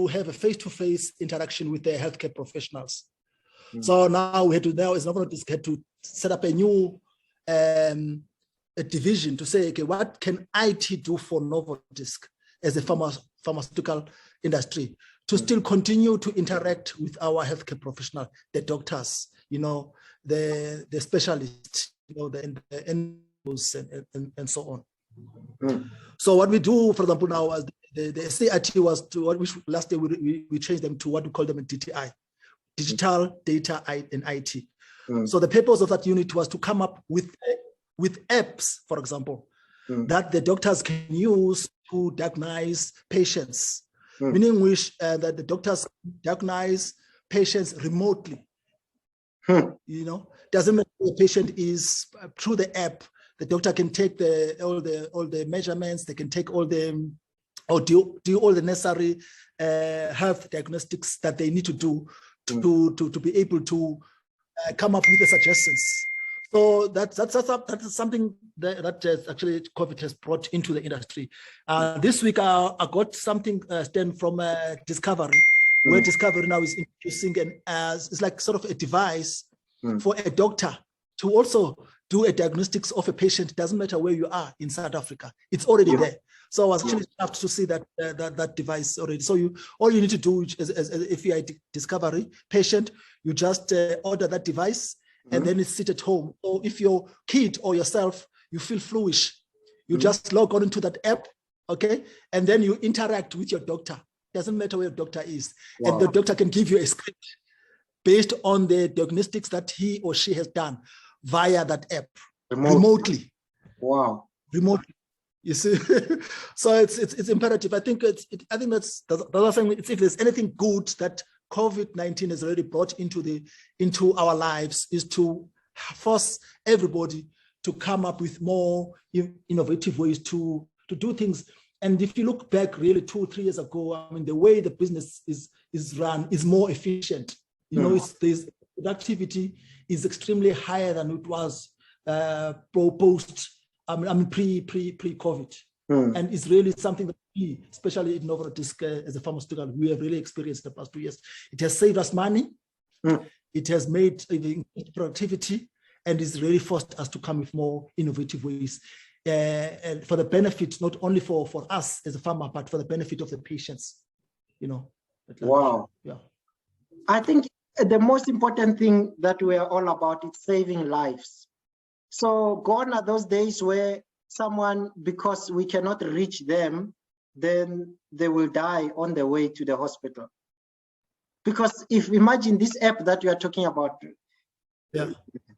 have a face-to-face interaction with the healthcare professionals. So now we had to set up a new a division to say, okay, what can IT do for Novo Nordisk as a pharmaceutical industry to still continue to interact with our healthcare professional, the doctors, you know, the specialists, you know, and and so on. So what we do, for example, now, as the SAIT was to what last year we changed them to what we call them a DTI, Digital Data and IT. So the purpose of that unit was to come up with apps, for example, that the doctors can use to diagnose patients, meaning that the doctors diagnose patients remotely. You know, doesn't matter who the patient is. Through the app, the doctor can take all the measurements. They can take do all the necessary health diagnostics that they need to do to be able to come up with the suggestions. So that's something that actually COVID has brought into the industry. This week I got something Stan from Discovery, where Discovery now is introducing it's like sort of a device for a doctor to also do a diagnostics of a patient. It doesn't matter where you are in South Africa; it's already there. So I was actually happy to see that device already. So all you need to do is, if you are a Discovery patient, you just order that device, and then it's sit at home. Or if your kid or yourself, you feel fluish, you just log on into that app, okay, and then you interact with your doctor. Doesn't matter where your doctor is, and the doctor can give you a script based on the diagnostics that he or she has done via that app remotely. Wow, remotely. You see, so it's imperative. I think that's the other thing. If there's anything good that COVID-19 has already brought into our lives, is to force everybody to come up with more innovative ways to do things. And if you look back really 2-3 years ago, I mean, the way the business is run is more efficient. You know, there's productivity is extremely higher than it was pre-COVID. And it's really something that we, especially in Novo Nordisk as a pharmaceutical, we have really experienced the past 2 years. It has saved us money. It has made productivity, and it's really forced us to come with more innovative ways and for the benefit, not only for us as a pharma, but for the benefit of the patients, you know. Wow. Yeah. I think the most important thing that we are all about is saving lives. So gone are those days where someone, because we cannot reach them, then they will die on the way to the hospital. Because if imagine this app that you are talking about,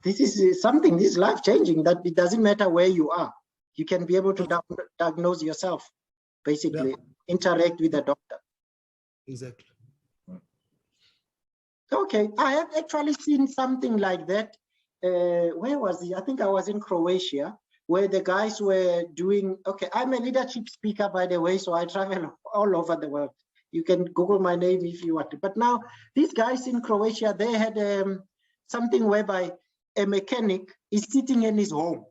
this is something, this is life-changing, that it doesn't matter where you are. You can be able to diagnose yourself, basically, interact with the doctor. Exactly. Okay, I have actually seen something like that. Where was it? I think I was in Croatia, where the guys were doing, okay, I'm a leadership speaker, by the way, so I travel all over the world. You can Google my name if you want to. But now, these guys in Croatia, they had something whereby a mechanic is sitting in his home,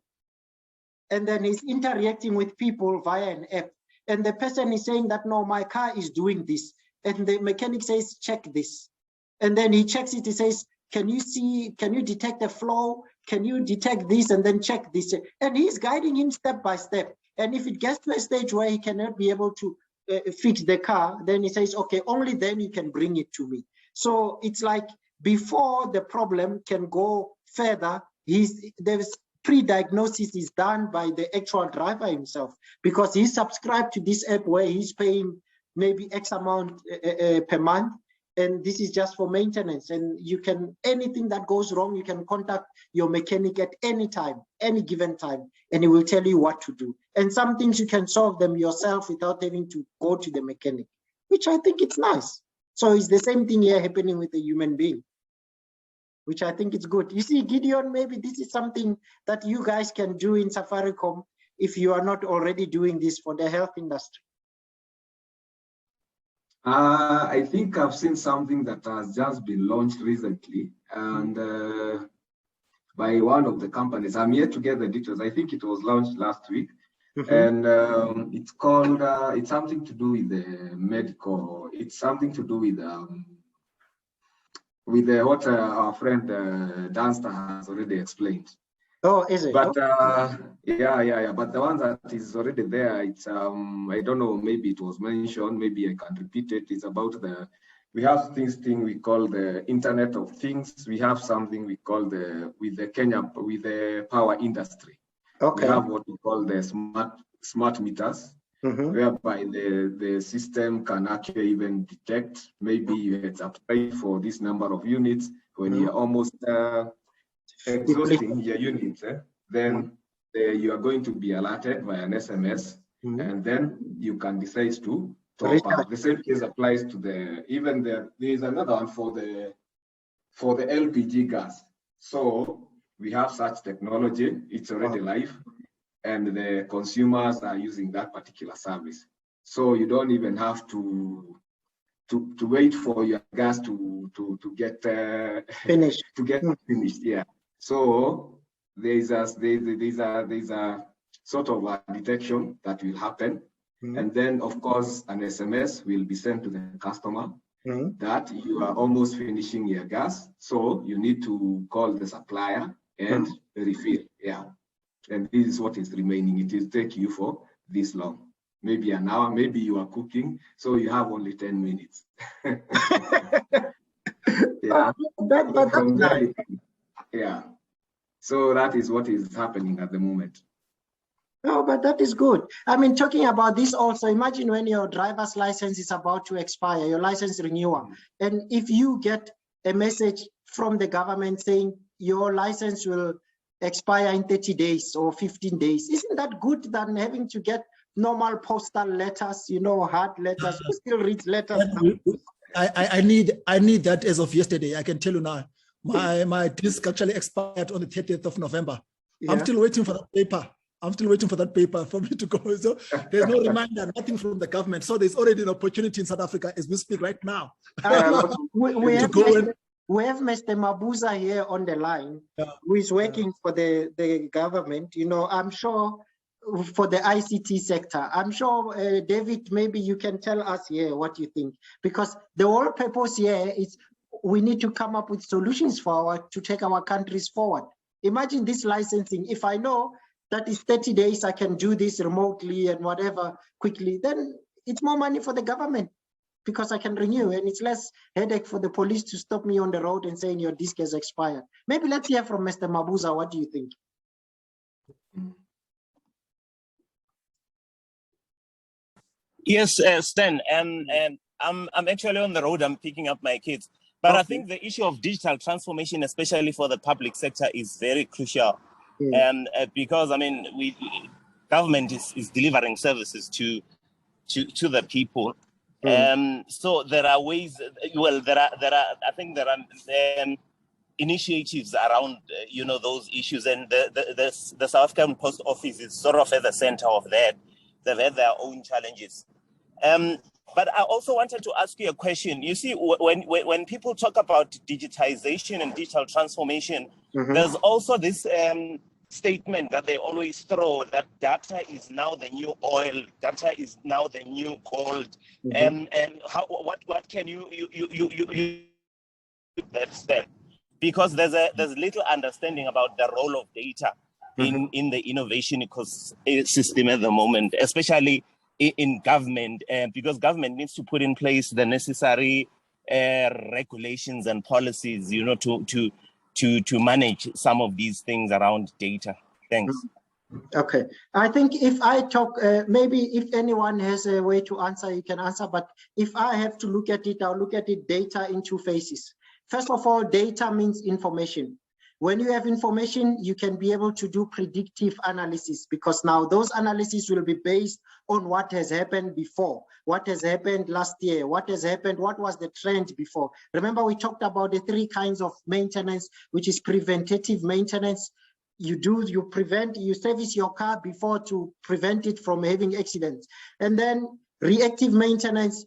and then he's interacting with people via an app. And the person is saying that, no, my car is doing this. And the mechanic says, check this. And then he checks it, he says, can you detect the flow? Can you detect this? And then check this. And he's guiding him step by step. And if it gets to a stage where he cannot be able to fix the car, then he says, okay, only then you can bring it to me. So it's like before the problem can go further, there's pre-diagnosis is done by the actual driver himself, because he's subscribed to this app where he's paying maybe X amount per month. And this is just for maintenance. And you can, anything that goes wrong, you can contact your mechanic at any time, any given time, and he will tell you what to do. And some things you can solve them yourself without having to go to the mechanic, which I think it's nice. So it's the same thing here happening with a human being, which I think is good. You see, Gideon, maybe this is something that you guys can do in Safaricom if you are not already doing this for the health industry. I think I've seen something that has just been launched recently, and by one of the companies. I'm yet to get the details. I think it was launched last week, and it's called. It's something to do with the medical. It's something to do with what our friend Danster has already explained. Oh, is it? But yeah. But the one that is already there, it's I don't know. Maybe it was mentioned. Maybe I can repeat it. It's about we have this thing we call the Internet of Things. We have something we call with the power industry. Okay. We have what we call the smart meters, whereby the system can actually even detect maybe it's applied for this number of units. When you're almost exhausting your units, then you are going to be alerted via an SMS, and then you can decide to top up. The same case applies to there is another one for the LPG gas. So we have such technology, it's already live, and the consumers are using that particular service. So you don't even have to wait for your gas to get finished. Finished, yeah. So there's a sort of a detection that will happen, and then of course an SMS will be sent to the customer that you are almost finishing your gas, so you need to call the supplier and refill. Yeah, and this is what is remaining. It will take you for this long, maybe an hour, maybe you are cooking, so you have only 10 minutes. Yeah. That's nice. Yeah. So that is what is happening at the moment. Oh, but that is good. I mean, talking about this also, imagine when your driver's license is about to expire, your license renewal, and if you get a message from the government saying your license will expire in 30 days or 15 days, isn't that good than having to get normal postal letters, hard letters? Who still reads letters? I need that as of yesterday. I can tell you now. My disc actually expired on the 30th of November. Yeah. I'm still waiting for that paper. For me to go. So there's no reminder, nothing from the government. So there's already an opportunity in South Africa as we speak right now. We have Mr. Mabuza here on the line, who is working for the government. I'm sure for the ICT sector. I'm sure, David, maybe you can tell us here what you think, because the whole purpose here is we need to come up with solutions to take our countries forward. Imagine this licensing. If I know that is 30 days, I can do this remotely and whatever quickly, then it's more money for the government because I can renew, and it's less headache for the police to stop me on the road and saying your disc has expired. Maybe let's hear from Mr. Mabuza. What do you think? Yes, Stan, and I'm actually on the road. I'm picking up my kids. But I think the issue of digital transformation, especially for the public sector, is very crucial. And because government is delivering services to the people. So there are ways. Well, there are initiatives around those issues, and the South African Post Office is sort of at the center of that. They've had their own challenges. But I also wanted to ask you a question. You see, when people talk about digitization and digital transformation, there's also this statement that they always throw that data is now the new oil, data is now the new gold, and what can you that's that? Because there's little understanding about the role of data in the innovation ecosystem at the moment, especially in government, because government needs to put in place the necessary regulations and policies, to manage some of these things around data. Thanks. Okay, I think if I talk, maybe if anyone has a way to answer, you can answer. But if I have to look at it, I'll look at it data in two phases. First of all, data means information. When you have information, you can be able to do predictive analysis, because now those analyses will be based on what has happened before, what has happened last year, what has happened, what was the trend before. Remember, we talked about the three kinds of maintenance, which is preventative maintenance. You service your car before to prevent it from having accidents. And then reactive maintenance,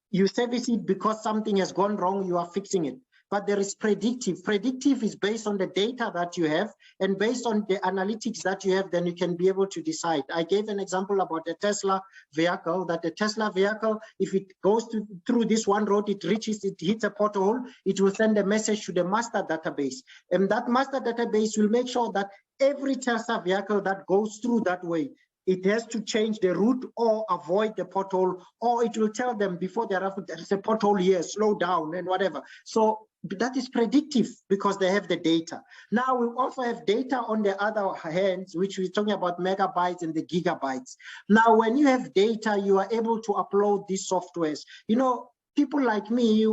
you service it because something has gone wrong, you are fixing it. But there is predictive. Predictive is based on the data that you have, and based on the analytics that you have, then you can be able to decide. I gave an example about the Tesla vehicle, that the Tesla vehicle, if it goes through this one road, it hits a pothole, it will send a message to the master database. And that master database will make sure that every Tesla vehicle that goes through that way it has to change the route or avoid the pothole, or it will tell them before they arrive, there's a pothole here, slow down and whatever. So that is predictive because they have the data. Now we also have data on the other hand, which we're talking about megabytes and the gigabytes. Now, when you have data, you are able to upload these softwares. You know, people like me,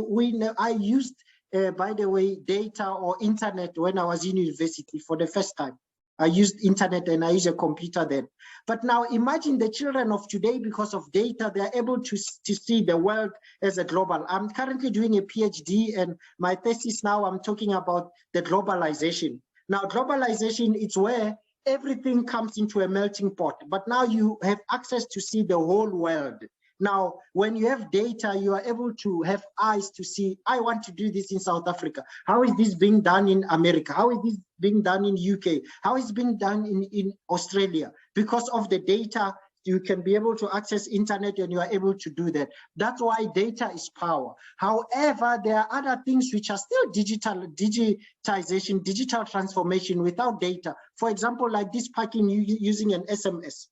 I used, by the way, data or internet when I was in university for the first time. I used internet and I used a computer then. But now imagine the children of today, because of data, they're able to see the world as a global. I'm currently doing a PhD, and my thesis now, I'm talking about the globalization. Now, globalization, it's where everything comes into a melting pot, but now you have access to see the whole world. Now, when you have data, you are able to have eyes to see, I want to do this in South Africa. How is this being done in America? How is this being done in UK? How is it being done in Australia? Because of the data, you can be able to access internet and you are able to do that. That's why data is power. However, there are other things which are still digitization, digital transformation without data. For example, like this packing using an SMS.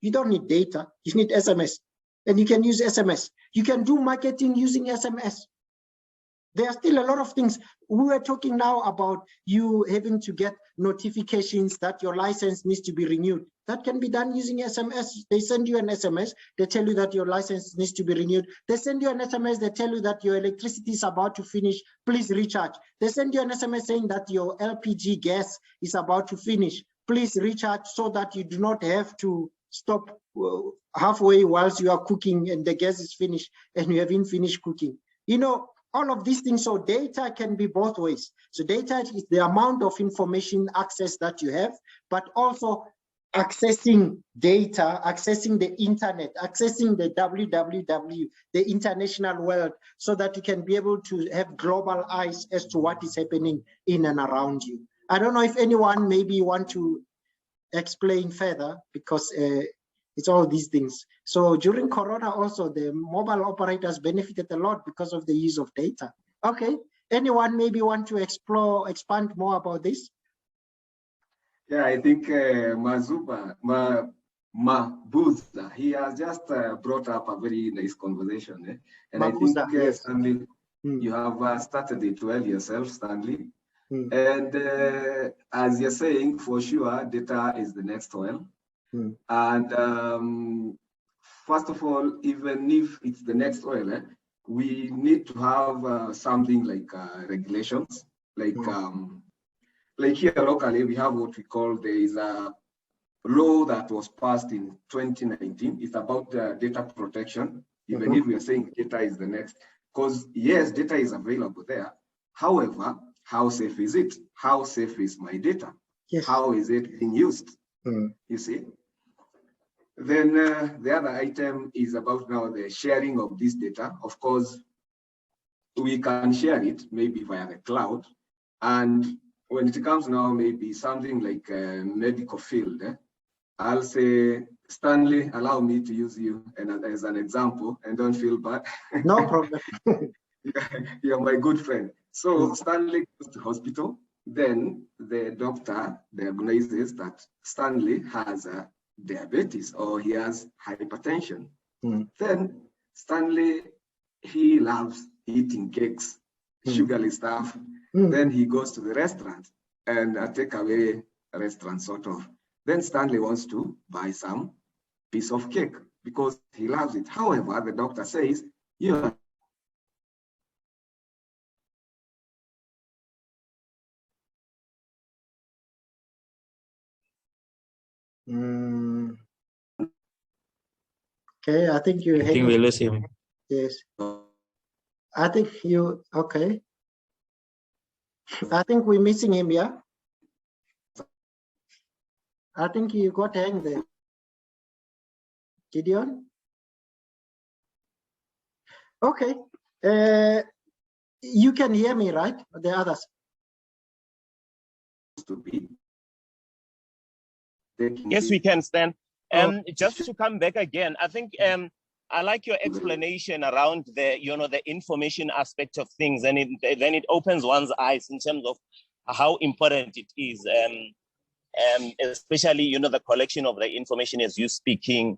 You don't need data, you need SMS. And you can use SMS. You can do marketing using SMS. There are still a lot of things. We were talking now about you having to get notifications that your license needs to be renewed. That can be done using SMS. They send you an SMS. They tell you that your license needs to be renewed. They send you an SMS. They tell you that your electricity is about to finish. Please recharge. They send you an SMS saying that your LPG gas is about to finish. Please recharge so that you do not have to stop halfway whilst you are cooking and the gas is finished and you haven't finished cooking. You know, all of these things. So data can be both ways. So data is the amount of information access that you have, but also accessing data, accessing the internet, accessing the www, the international world, so that you can be able to have global eyes as to what is happening in and around you. I don't know if anyone maybe want to explain further, because it's all these things. So during Corona also, the mobile operators benefited a lot because of the use of data. Okay, anyone maybe want to expand more about this? Yeah, I think Mabuza, he has just brought up a very nice conversation. And Mabuza, I think, yes. Stanley, you have started it well yourself, Stanley. And as you're saying, for sure, data is the next oil. And first of all, even if it's the next oil, we need to have something like regulations. Like here locally, we have what we call, there is a law that was passed in 2019. It's about data protection, even if we are saying data is the next. Because yes, data is available there. However, how safe is it? How safe is my data? Yes. How is it being used? You see? Then the other item is about now the sharing of this data. Of course, we can share it maybe via the cloud. And when it comes now, maybe something like a medical field, I'll say, Stanley, allow me to use you as an example, and don't feel bad. No problem. You're my good friend. So Stanley goes to hospital, then the doctor diagnoses that Stanley has diabetes or he has hypertension. Then Stanley, he loves eating cakes, sugary stuff. Then he goes to the restaurant and a takeaway restaurant sort of. Then Stanley wants to buy some piece of cake because he loves it. However, the doctor says, you are Okay, I think you. I think we lose him. Yes. I think you. Okay. I think we're missing him. Yeah. I think you got hang there. Gideon. Okay. You can hear me, right? The others. To be. Yes, we can, Stan. Just to come back again, I think I like your explanation around the, the information aspect of things, and then it opens one's eyes in terms of how important it is. especially, the collection of the information as you speaking,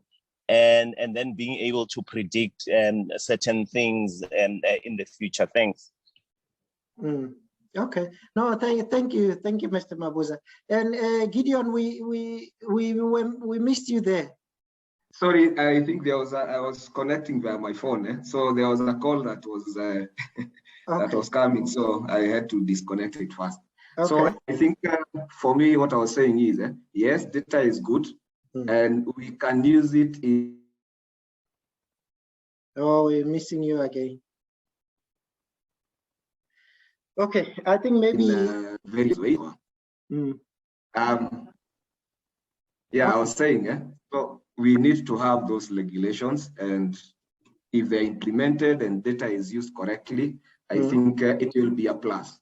and then being able to predict certain things in the future. Thanks. Okay. No, thank you, Mr. Mabuza. And Gideon, we missed you there. Sorry, I think I was connecting via my phone, so there was a call that was that was coming, so I had to disconnect it first. Okay. So I think for me, what I was saying is, yes, data is good, and we can use it in. Oh, we're missing you again. Okay, I think maybe in various ways. Yeah, I was saying, so we need to have those regulations, and if they're implemented and data is used correctly, I think it will be a plus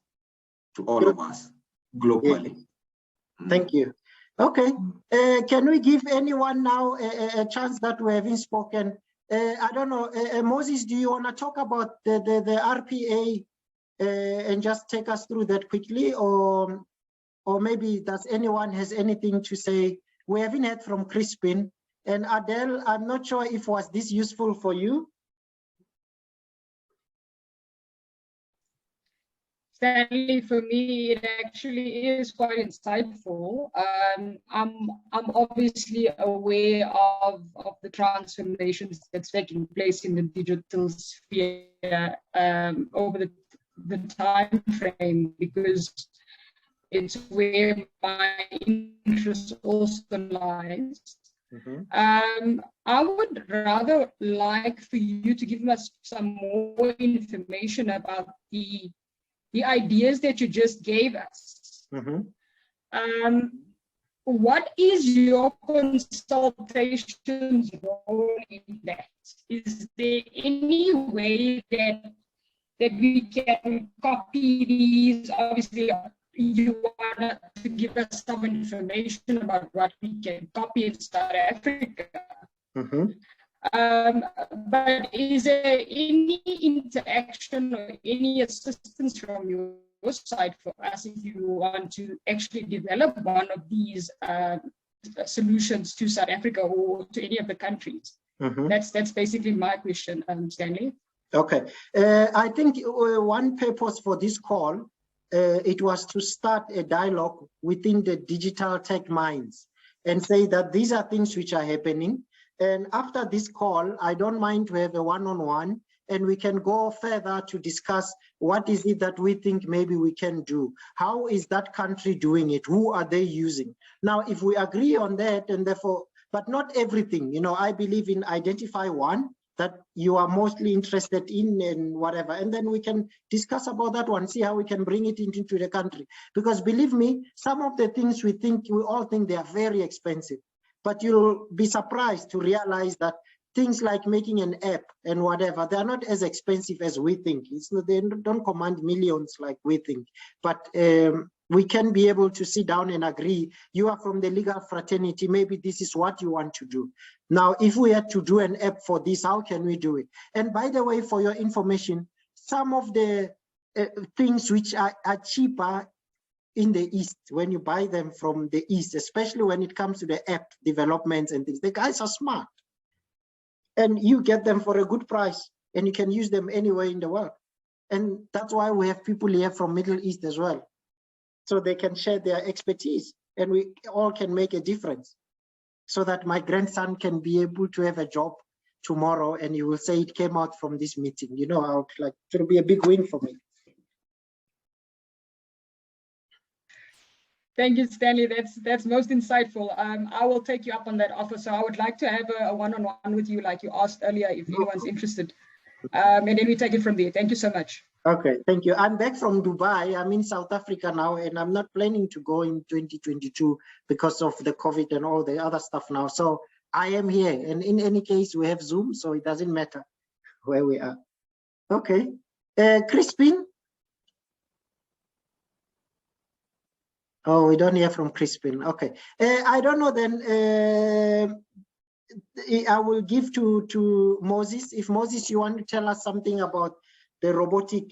to all of us globally. Thank you. Okay, can we give anyone now a chance that we haven't spoken? I don't know, Moses, do you want to talk about the RPA and just take us through that quickly, or maybe does anyone has anything to say? We haven't heard from Crispin. And Adele, I'm not sure if was this useful for you. Stanley, for me, it actually is quite insightful. I'm obviously aware of the transformations that's taking place in the digital sphere over the time frame, because it's where my interest also lies. I would rather like for you to give us some more information about the ideas that you just gave us. What is your consultation's role in that? Is there any way that we can copy these? Obviously, you want to give us some information about what we can copy in South Africa. But is there any interaction or any assistance from your side for us if you want to actually develop one of these solutions to South Africa or to any of the countries? That's basically my question, Stanley. Okay, I think one purpose for this call, it was to start a dialogue within the digital tech minds and say that these are things which are happening. And after this call, I don't mind to have a one-on-one, and we can go further to discuss what is it that we think maybe we can do. How is that country doing it? Who are they using? Now, if we agree on that, and therefore, but not everything, I believe in identify one that you are mostly interested in and whatever, and then we can discuss about that one, see how we can bring it into the country. Because believe me, some of the things we all think they are very expensive, but you'll be surprised to realize that things like making an app and whatever, they're not as expensive as we think. They don't command millions like we think, but we can be able to sit down and agree. You are from the legal fraternity, maybe this is what you want to do. Now, if we had to do an app for this, how can we do it? And by the way, for your information, some of the things which are cheaper in the East, when you buy them from the East, especially when it comes to the app developments and things, the guys are smart. And you get them for a good price, and you can use them anywhere in the world. And that's why we have people here from Middle East as well. So they can share their expertise, and we all can make a difference, so that my grandson can be able to have a job tomorrow, and he will say it came out from this meeting. I would like, it will be a big win for me. Thank you, Stanley. That's most insightful. I will take you up on that offer. So I would like to have a one-on-one with you, like you asked earlier, if anyone's interested. And then we take it from there. Thank you so much. Okay, thank you. I'm back from Dubai. I'm in South Africa now, and I'm not planning to go in 2022 because of the COVID and all the other stuff now. So I am here, and in any case, we have Zoom, so it doesn't matter where we are. Okay, Crispin. Oh, we don't hear from Crispin. Okay, I don't know then. I will give to Moses. If Moses, you want to tell us something about the robotic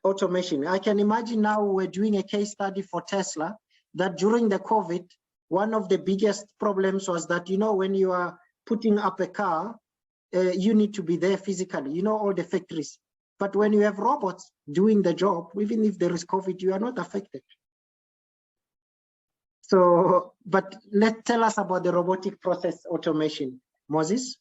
automation. I can imagine now we're doing a case study for Tesla that during the COVID, one of the biggest problems was that, you know, when you are putting up a car, you need to be there physically, you know, all the factories. But when you have robots doing the job, even if there is COVID, you are not affected. So, but let's tell us about the robotic process automation. Moses?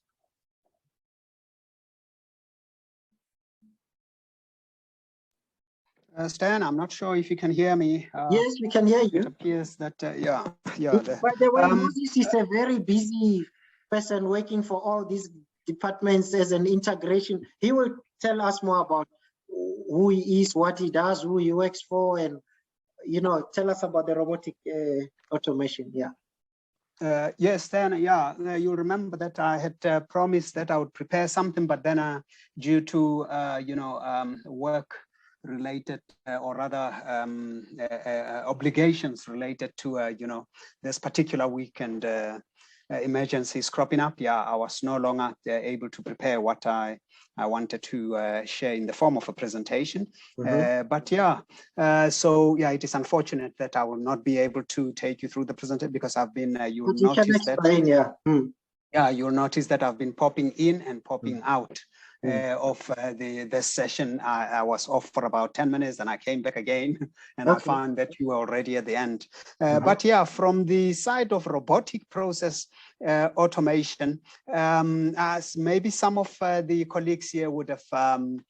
Stan, I'm not sure if you can hear me. Yes, we can hear you. It appears that, yeah. By the way, Moses is a very busy person working for all these departments as an integration. He will tell us more about who he is, what he does, who he works for, and, you know, tell us about the robotic automation. Yeah. Yes, Stan, yeah, you remember that I had promised that I would prepare something, but then due to, work related or rather obligations related to, this particular week and emergencies cropping up, I was no longer able to prepare what I wanted to share in the form of a presentation. But so it is unfortunate that I will not be able to take you through the presentation because I've been, you'll notice that. You'll notice that I've been popping in and popping out of the session. I was off for about 10 minutes and I came back again and I found that you were already at the end. But from the side of robotic process automation, as maybe some of the colleagues here would have come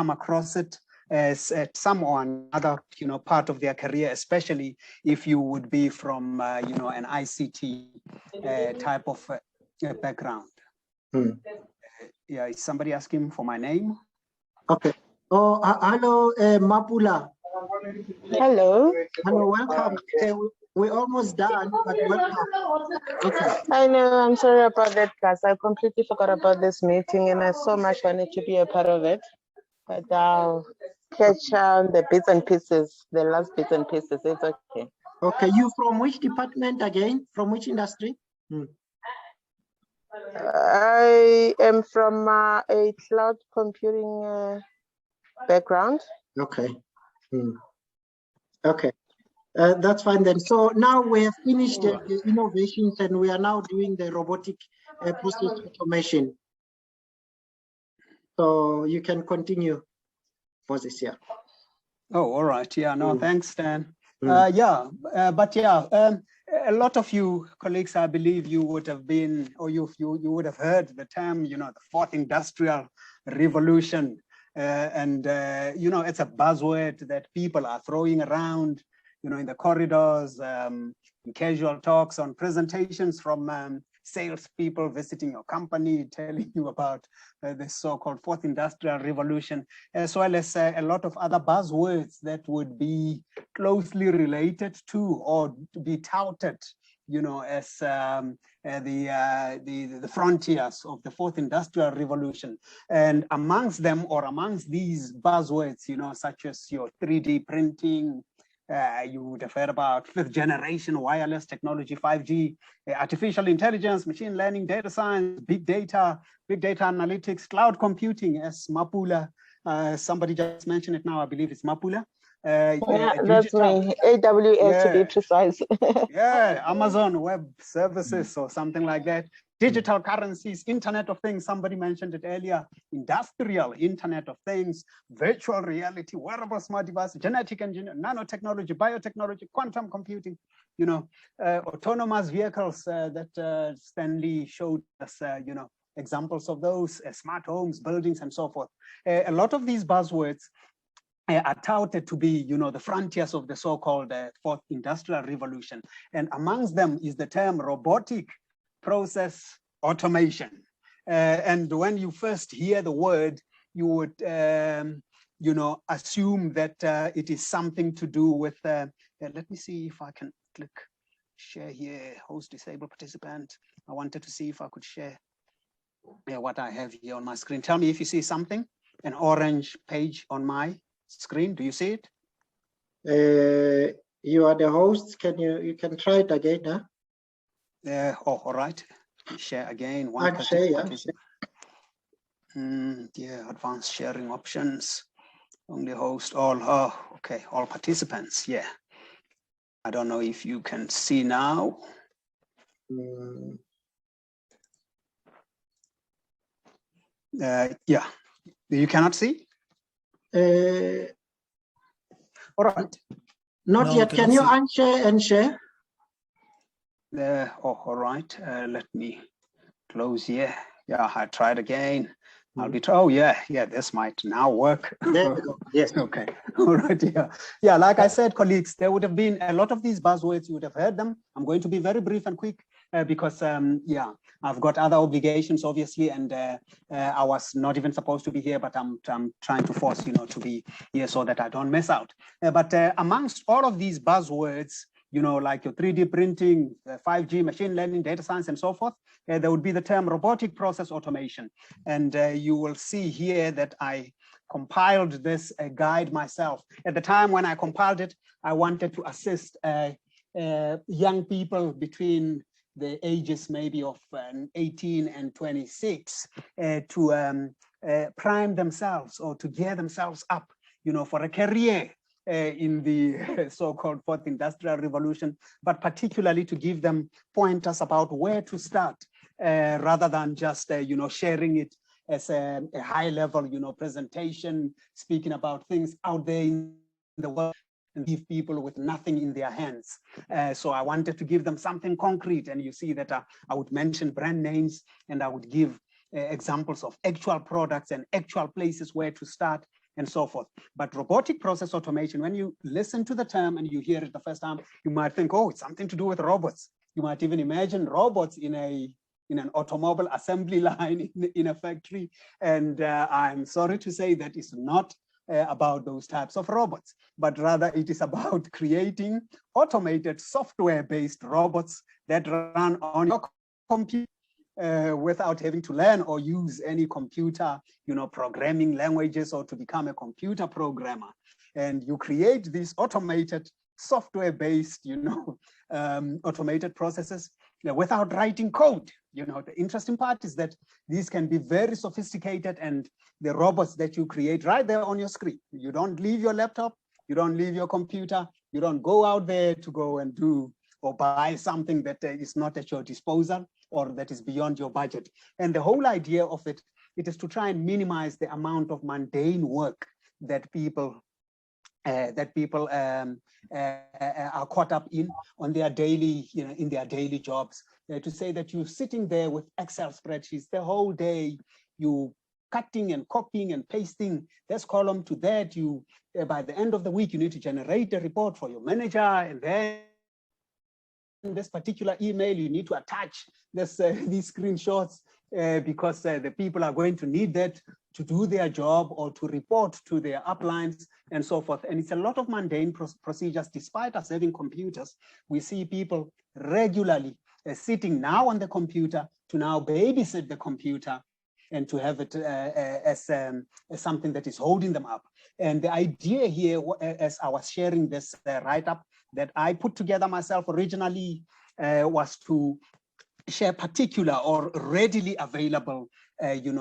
across it as at some or another part of their career, especially if you would be from an ICT type of background. Is somebody asking for my name? Okay. Oh, hello, Mapula. Hello. Hello, welcome. We're almost done, but welcome. Okay. I know, I'm sorry about that, guys. I completely forgot about this meeting and I so much wanted to be a part of it. But I'll catch the bits and pieces, the last bits and pieces. It's okay. Okay, you from which department again? From which industry? I am from a cloud computing background. Okay. Okay. That's fine then. So now we have finished the innovations and we are now doing the robotic process automation. So you can continue, Moses. Yeah. Oh, all right. Yeah, no, thanks, Stan. A lot of you colleagues, I believe you would have been, or you would have heard the term, the fourth industrial revolution. It's a buzzword that people are throwing around, in the corridors, in casual talks, on presentations from salespeople visiting your company, telling you about the so-called fourth industrial revolution, as well as a lot of other buzzwords that would be closely related to or to be touted, as the frontiers of the fourth industrial revolution. And amongst them, or amongst these buzzwords, such as your 3D printing, you would have heard about fifth generation wireless technology, 5G, artificial intelligence, machine learning, data science, big data analytics, cloud computing, as Mapula, somebody just mentioned it now, I believe it's Mapula. That's me, AWS to be precise. Amazon Web Services or something like that. Digital currencies, Internet of Things, somebody mentioned it earlier, industrial Internet of Things, virtual reality, wearable smart devices, genetic engineering, nanotechnology, biotechnology, quantum computing, autonomous vehicles that Stanley showed us, examples of those, smart homes, buildings, and so forth. A lot of these buzzwords are touted to be, the frontiers of the so-called fourth industrial revolution. And amongst them is the term robotic process automation. And when you first hear the word, you would, assume that it is something to do with, let me see if I can click share here, host disabled participant. I wanted to see if I could share what I have here on my screen. Tell me if you see something, an orange page on my screen. Do you see it? You are the host. Can you can try it again, huh? All right. Share again. Advanced sharing options. Only host all. Okay, all participants. Yeah. I don't know if you can see now. Yeah, you cannot see? All right. Not No, yet. we Can cannot you see. unshare and share? All right. Let me close here. Yeah, I tried again. I'll be, oh yeah, this might now work. There we go. Yes. Okay, all right, yeah. Like I said, colleagues, there would have been a lot of these buzzwords, you would have heard them. I'm going to be very brief and quick because, yeah, I've got other obligations, obviously, and I was not even supposed to be here, but I'm trying to force, to be here so that I don't miss out. But amongst all of these buzzwords, like your 3D printing, 5G, machine learning, data science, and so forth, there would be the term robotic process automation. And you will see here that I compiled this guide myself. At the time when I compiled it, I wanted to assist young people between the ages maybe of 18 and 26 to prime themselves or to gear themselves up, for a career in the so-called fourth industrial revolution, but particularly to give them pointers about where to start rather than just, sharing it as a high level, presentation, speaking about things out there in the world and give people with nothing in their hands. So I wanted to give them something concrete. And you see that I would mention brand names and I would give examples of actual products and actual places where to start and so forth. But robotic process automation, when you listen to the term and you hear it the first time, you might think, oh, it's something to do with robots. You might even imagine robots in an automobile assembly line in a factory. And I'm sorry to say that it's not about those types of robots, but rather it is about creating automated software-based robots that run on your computer without having to learn or use any computer, programming languages or to become a computer programmer. And you create these automated software-based, automated processes without writing code. The interesting part is that these can be very sophisticated, and the robots that you create right there on your screen. You don't leave your laptop, you don't leave your computer, you don't go out there to go and do or buy something that is not at your disposal or that is beyond your budget. And the whole idea of it is to try and minimize the amount of mundane work that people are caught up in on their daily, in their daily jobs. To say that you're sitting there with Excel spreadsheets the whole day, you cutting and copying and pasting this column to that. You by the end of the week, you need to generate a report for your manager, and then this particular email, you need to attach this these screenshots because the people are going to need that to do their job or to report to their uplines and so forth. And it's a lot of mundane procedures. Despite us having computers, we see people regularly sitting now on the computer to now babysit the computer and to have it as something that is holding them up. And the idea here, as I was sharing this write-up that I put together myself originally, was to share particular or readily available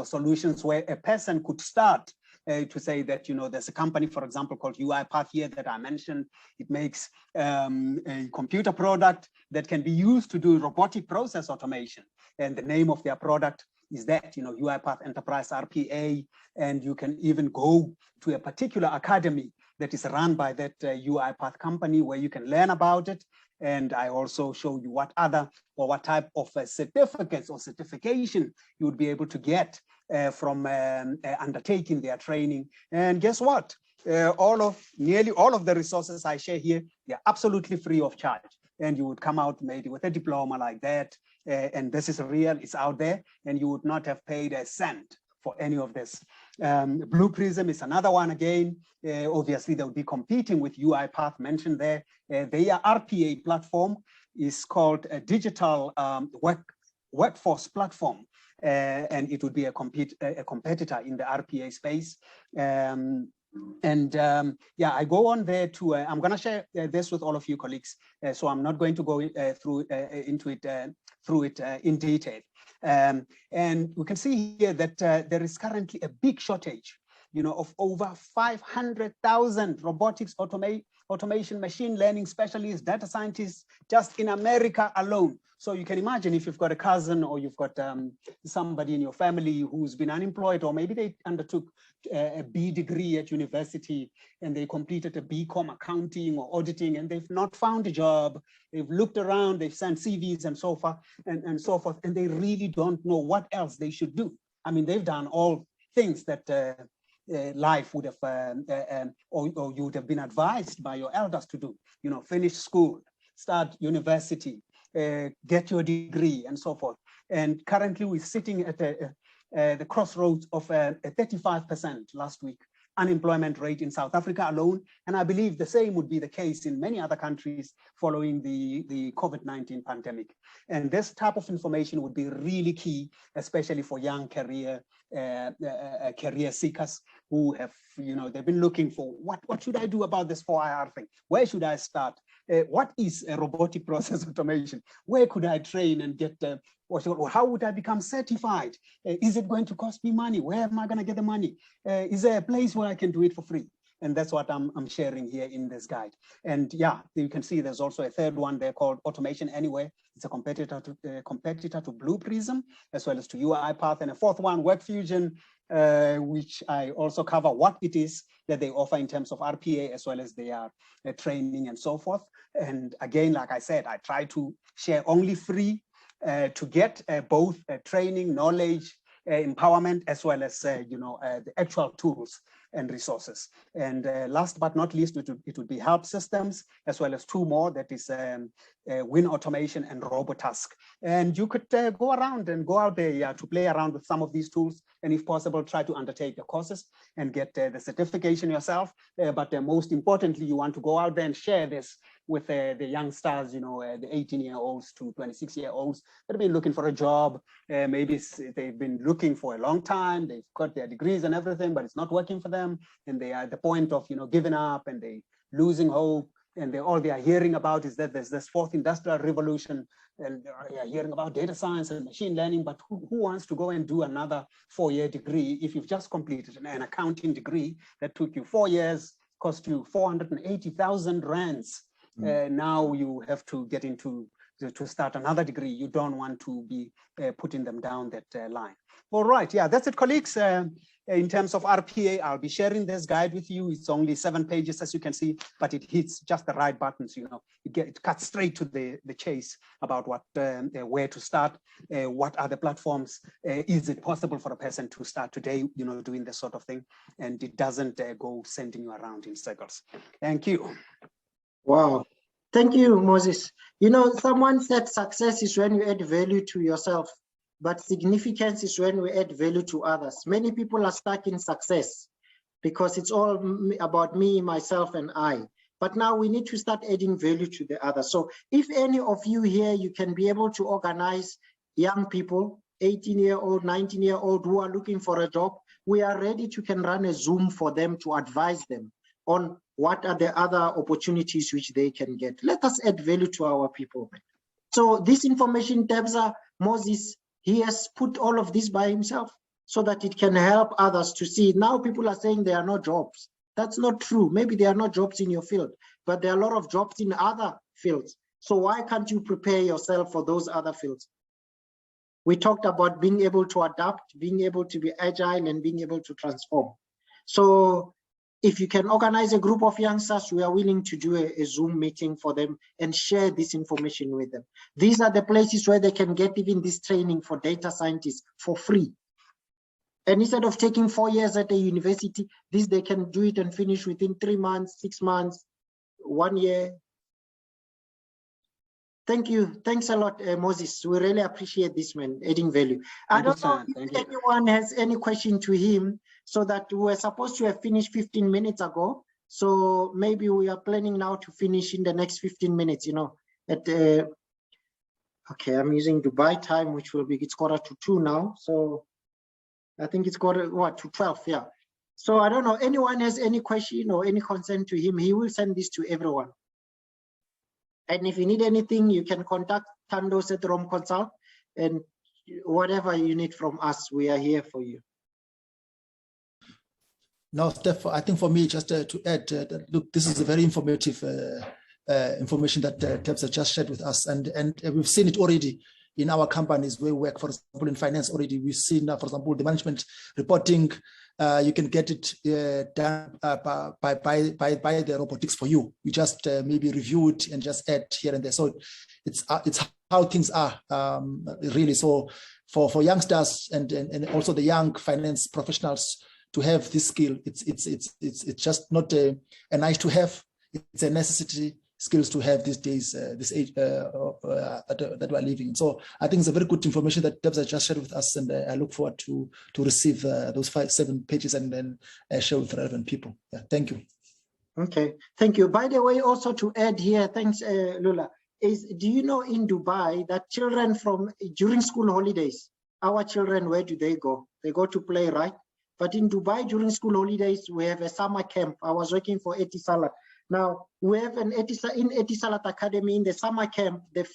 solutions where a person could start to say that, there's a company, for example, called UiPath here that I mentioned. It makes a computer product that can be used to do robotic process automation. And the name of their product is that, UiPath Enterprise RPA. And you can even go to a particular academy that is run by that UiPath company where you can learn about it. And I also show you what type of certificates or certification you would be able to get from undertaking their training. And guess what? Nearly all of the resources I share here, they're absolutely free of charge. And you would come out maybe with a diploma like that. And this is real, it's out there, and you would not have paid a cent for any of this. Blue Prism is another one again. Obviously, they'll be competing with UiPath mentioned there. Their RPA platform is called a digital workforce platform, and it would be a competitor in the RPA space. Yeah, I go on there to, I'm gonna share this with all of you colleagues, so I'm not going to go through it in detail. And we can see here that there is currently a big shortage, of over 500,000 robotics automation, machine learning specialists, data scientists, just in America alone. So you can imagine if you've got a cousin or you've got somebody in your family who's been unemployed, or maybe they undertook a B degree at university and they completed a BCom accounting or auditing and they've not found a job. They've looked around, they've sent CVs and so forth, and so forth, and they really don't know what else they should do. I mean, they've done all things that life would have, or you would have been advised by your elders to do. You know, finish school, start university, get your degree, and so forth. And currently, we're sitting at the crossroads of a 35% last week unemployment rate in South Africa alone. And I believe the same would be the case in many other countries following the COVID-19 pandemic. And this type of information would be really key, especially for young career seekers who have, you know, they've been looking for what should I do about this 4IR thing? Where should I start? What is a robotic process automation? Where could I train and get or how would I become certified? Is it going to cost me money? Where am I going to get the money? Is there a place where I can do it for free? And that's what I'm sharing here in this guide. And yeah, you can see there's also a third one there called Automation Anywhere. It's a competitor to Blue Prism, as well as to UiPath. And a fourth one, WorkFusion, which I also cover what it is that they offer in terms of RPA, as well as their training and so forth. And again, like I said, I try to share only free to get both training, knowledge, empowerment, as well as the actual tools and resources. And last but not least, it would be help systems, as well as two more, that is Win Automation and Robotask. And you could go around and go out there to play around with some of these tools, and if possible, try to undertake the courses and get the certification yourself. But most importantly, you want to go out there and share this with the youngsters, the 18-year-olds to 26-year-olds that have been looking for a job. Maybe they've been looking for a long time, they've got their degrees and everything, but it's not working for them. And they are at the point of, giving up, and they losing hope. And all they are hearing about is that there's this fourth industrial revolution, and they are hearing about data science and machine learning, but who wants to go and do another 4-year degree if you've just completed an accounting degree that took you 4 years, cost you 480,000 rands. Now you have to get into to start another degree. You don't want to be putting them down that line. All right, yeah, that's it, colleagues. In terms of RPA, I'll be sharing this guide with you. It's only 7 pages, as you can see, but it hits just the right buttons. It cuts straight to the chase about where to start, what are the platforms, is it possible for a person to start today, doing this sort of thing, and it doesn't go sending you around in circles. Thank you. Wow. Thank you, Moses. Someone said success is when you add value to yourself, but significance is when we add value to others. Many people are stuck in success because it's all about me, myself, and I. But now we need to start adding value to the others. So if any of you here, you can be able to organize young people, 18-year-old, 19-year-old who are looking for a job, we are ready to can run a Zoom for them to advise them on what are the other opportunities which they can get. Let us add value to our people. So this information, Tabza, Moses, he has put all of this by himself so that it can help others to see. Now people are saying there are no jobs. That's not true. Maybe there are no jobs in your field, but there are a lot of jobs in other fields. So why can't you prepare yourself for those other fields? We talked about being able to adapt, being able to be agile, and being able to transform. So if you can organize a group of youngsters, we are willing to do a Zoom meeting for them and share this information with them. These are the places where they can get even this training for data scientists for free. And instead of taking 4 years at a university, this they can do it and finish within 3 months, 6 months, 1 year. Thank you. Thanks a lot, Moses. We really appreciate this, man, adding value. I don't know if anyone has any question to him, so that we were supposed to have finished 15 minutes ago. So maybe we are planning now to finish in the next 15 minutes, okay, I'm using Dubai time, which will be, it's 1:45 now. So I think it's to 12, yeah. So I don't know, anyone has any question or any concern to him, he will send this to everyone. And if you need anything, you can contact Tandos at Rom Consult, and whatever you need from us, we are here for you. No, Steph, I think for me, just to add, look, this is a very informative information that Tebs has just shared with us. And we've seen it already in our companies where we work, for example, in finance already. We've seen, for example, the management reporting, you can get it done by the robotics for you. You just maybe review it and just add here and there. So it's how things are really. So for youngsters and also the young finance professionals to have this skill, it's just not a nice to have. It's a necessity skills to have these days, this age that we're living in. So I think it's a very good information that Debs has just shared with us, and I look forward to receive those 5-7 pages and then share with relevant people. Yeah, thank you. Okay, thank you. By the way, also to add here, thanks, Lula, do you know in Dubai that children during school holidays, our children, where do they go? They go to play, right? But in Dubai, during school holidays, we have a summer camp. I was working for Etisalat. Now, we have in Etisalat Academy, in the summer camp, the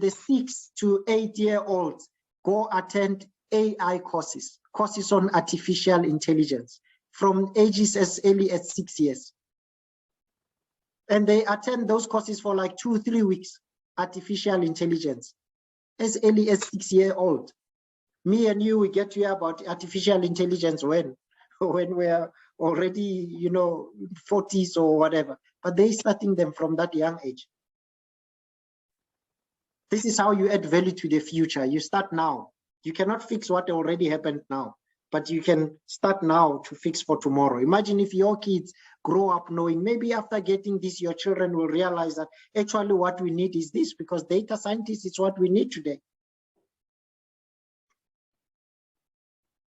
6 to 8 year olds go attend AI courses on artificial intelligence from ages as early as 6 years. And they attend those courses for like 2-3 weeks, artificial intelligence, as early as 6-year-old. Me and you, we get to hear about artificial intelligence when we're already, 40s or whatever, but they're starting them from that young age. This is how you add value to the future. You start now. You cannot fix what already happened now, but you can start now to fix for tomorrow. Imagine if your kids grow up knowing, maybe after getting this, your children will realize that actually what we need is this, because data scientists is what we need today.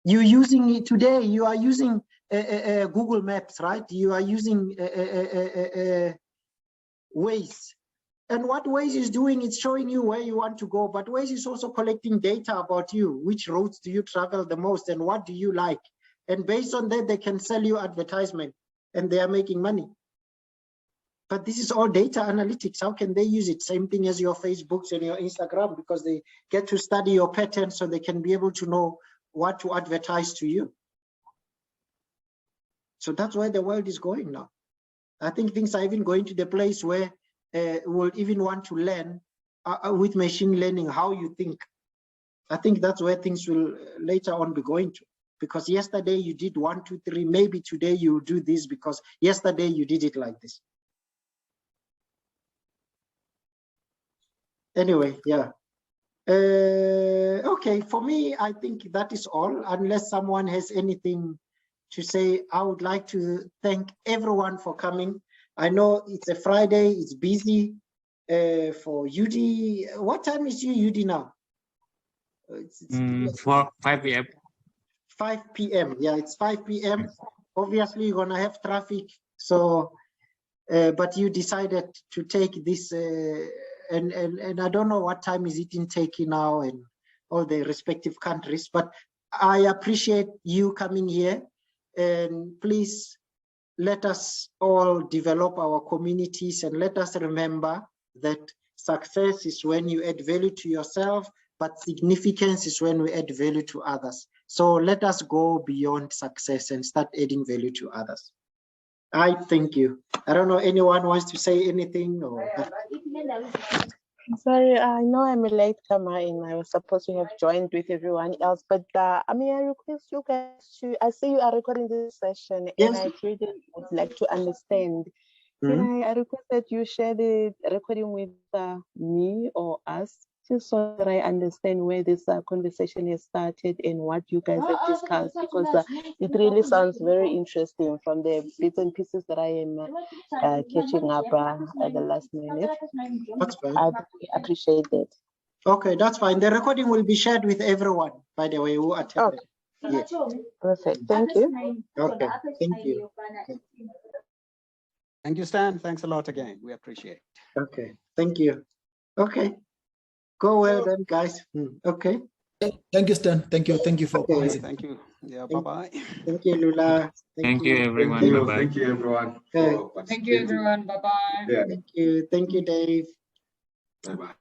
You're using it today, you are using Google Maps, right? You are using Waze. And what Waze is doing, it's showing you where you want to go, but Waze is also collecting data about you. Which roads do you travel the most and what do you like? And based on that, they can sell you advertisement and they are making money. But this is all data analytics. How can they use it? Same thing as your Facebooks and your Instagram, because they get to study your patterns so they can be able to know what to advertise to you. So that's where the world is going now. I think things are even going to the place where we'll even want to learn with machine learning how you think. I think that's where things will later on be going to. Because yesterday you did 1, 2, 3, maybe today you will do this because yesterday you did it like this. Anyway, yeah. Okay, for me, I think that is all. Unless someone has anything to say, I would like to thank everyone for coming. I know it's a Friday, it's busy for UD. What time is you UD now? For 5 p.m. 5 p.m. Yeah, it's 5 p.m. Obviously, you're gonna have traffic. So, but you decided to take this, and I don't know what time is it in Turkey now and all the respective countries. But I appreciate you coming here, and please let us all develop our communities and let us remember that success is when you add value to yourself, but significance is when we add value to others. So let us go beyond success and start adding value to others. I thank you. I don't know, anyone wants to say anything? Or... Sorry, I know I'm a late comer in. I was supposed to have joined with everyone else, but I mean, I request you guys to, I see you are recording this session, yes. And I really would like to understand. I request that you share the recording with me or us, just so that I understand where this conversation has started and what you guys have discussed, because it really sounds very interesting from the bits and pieces that I am catching up at the last minute. That's fine. I appreciate that. Okay, that's fine. The recording will be shared with everyone, by the way, who attended. Okay. Yes. Perfect. Thank you. Okay, thank you. Thank you, Stan. Thanks a lot again. We appreciate it. Okay, thank you. Okay, go well then, guys. Okay. Thank you, Stan. Thank you. Thank you for Okay, thank you. Yeah, bye-bye. Thank you, Lula. Thank you, everyone. Thank you. Bye-bye. Thank you, everyone. Okay. Thank you, everyone. Bye-bye. Yeah. Thank you. Thank you, Dave. Bye-bye.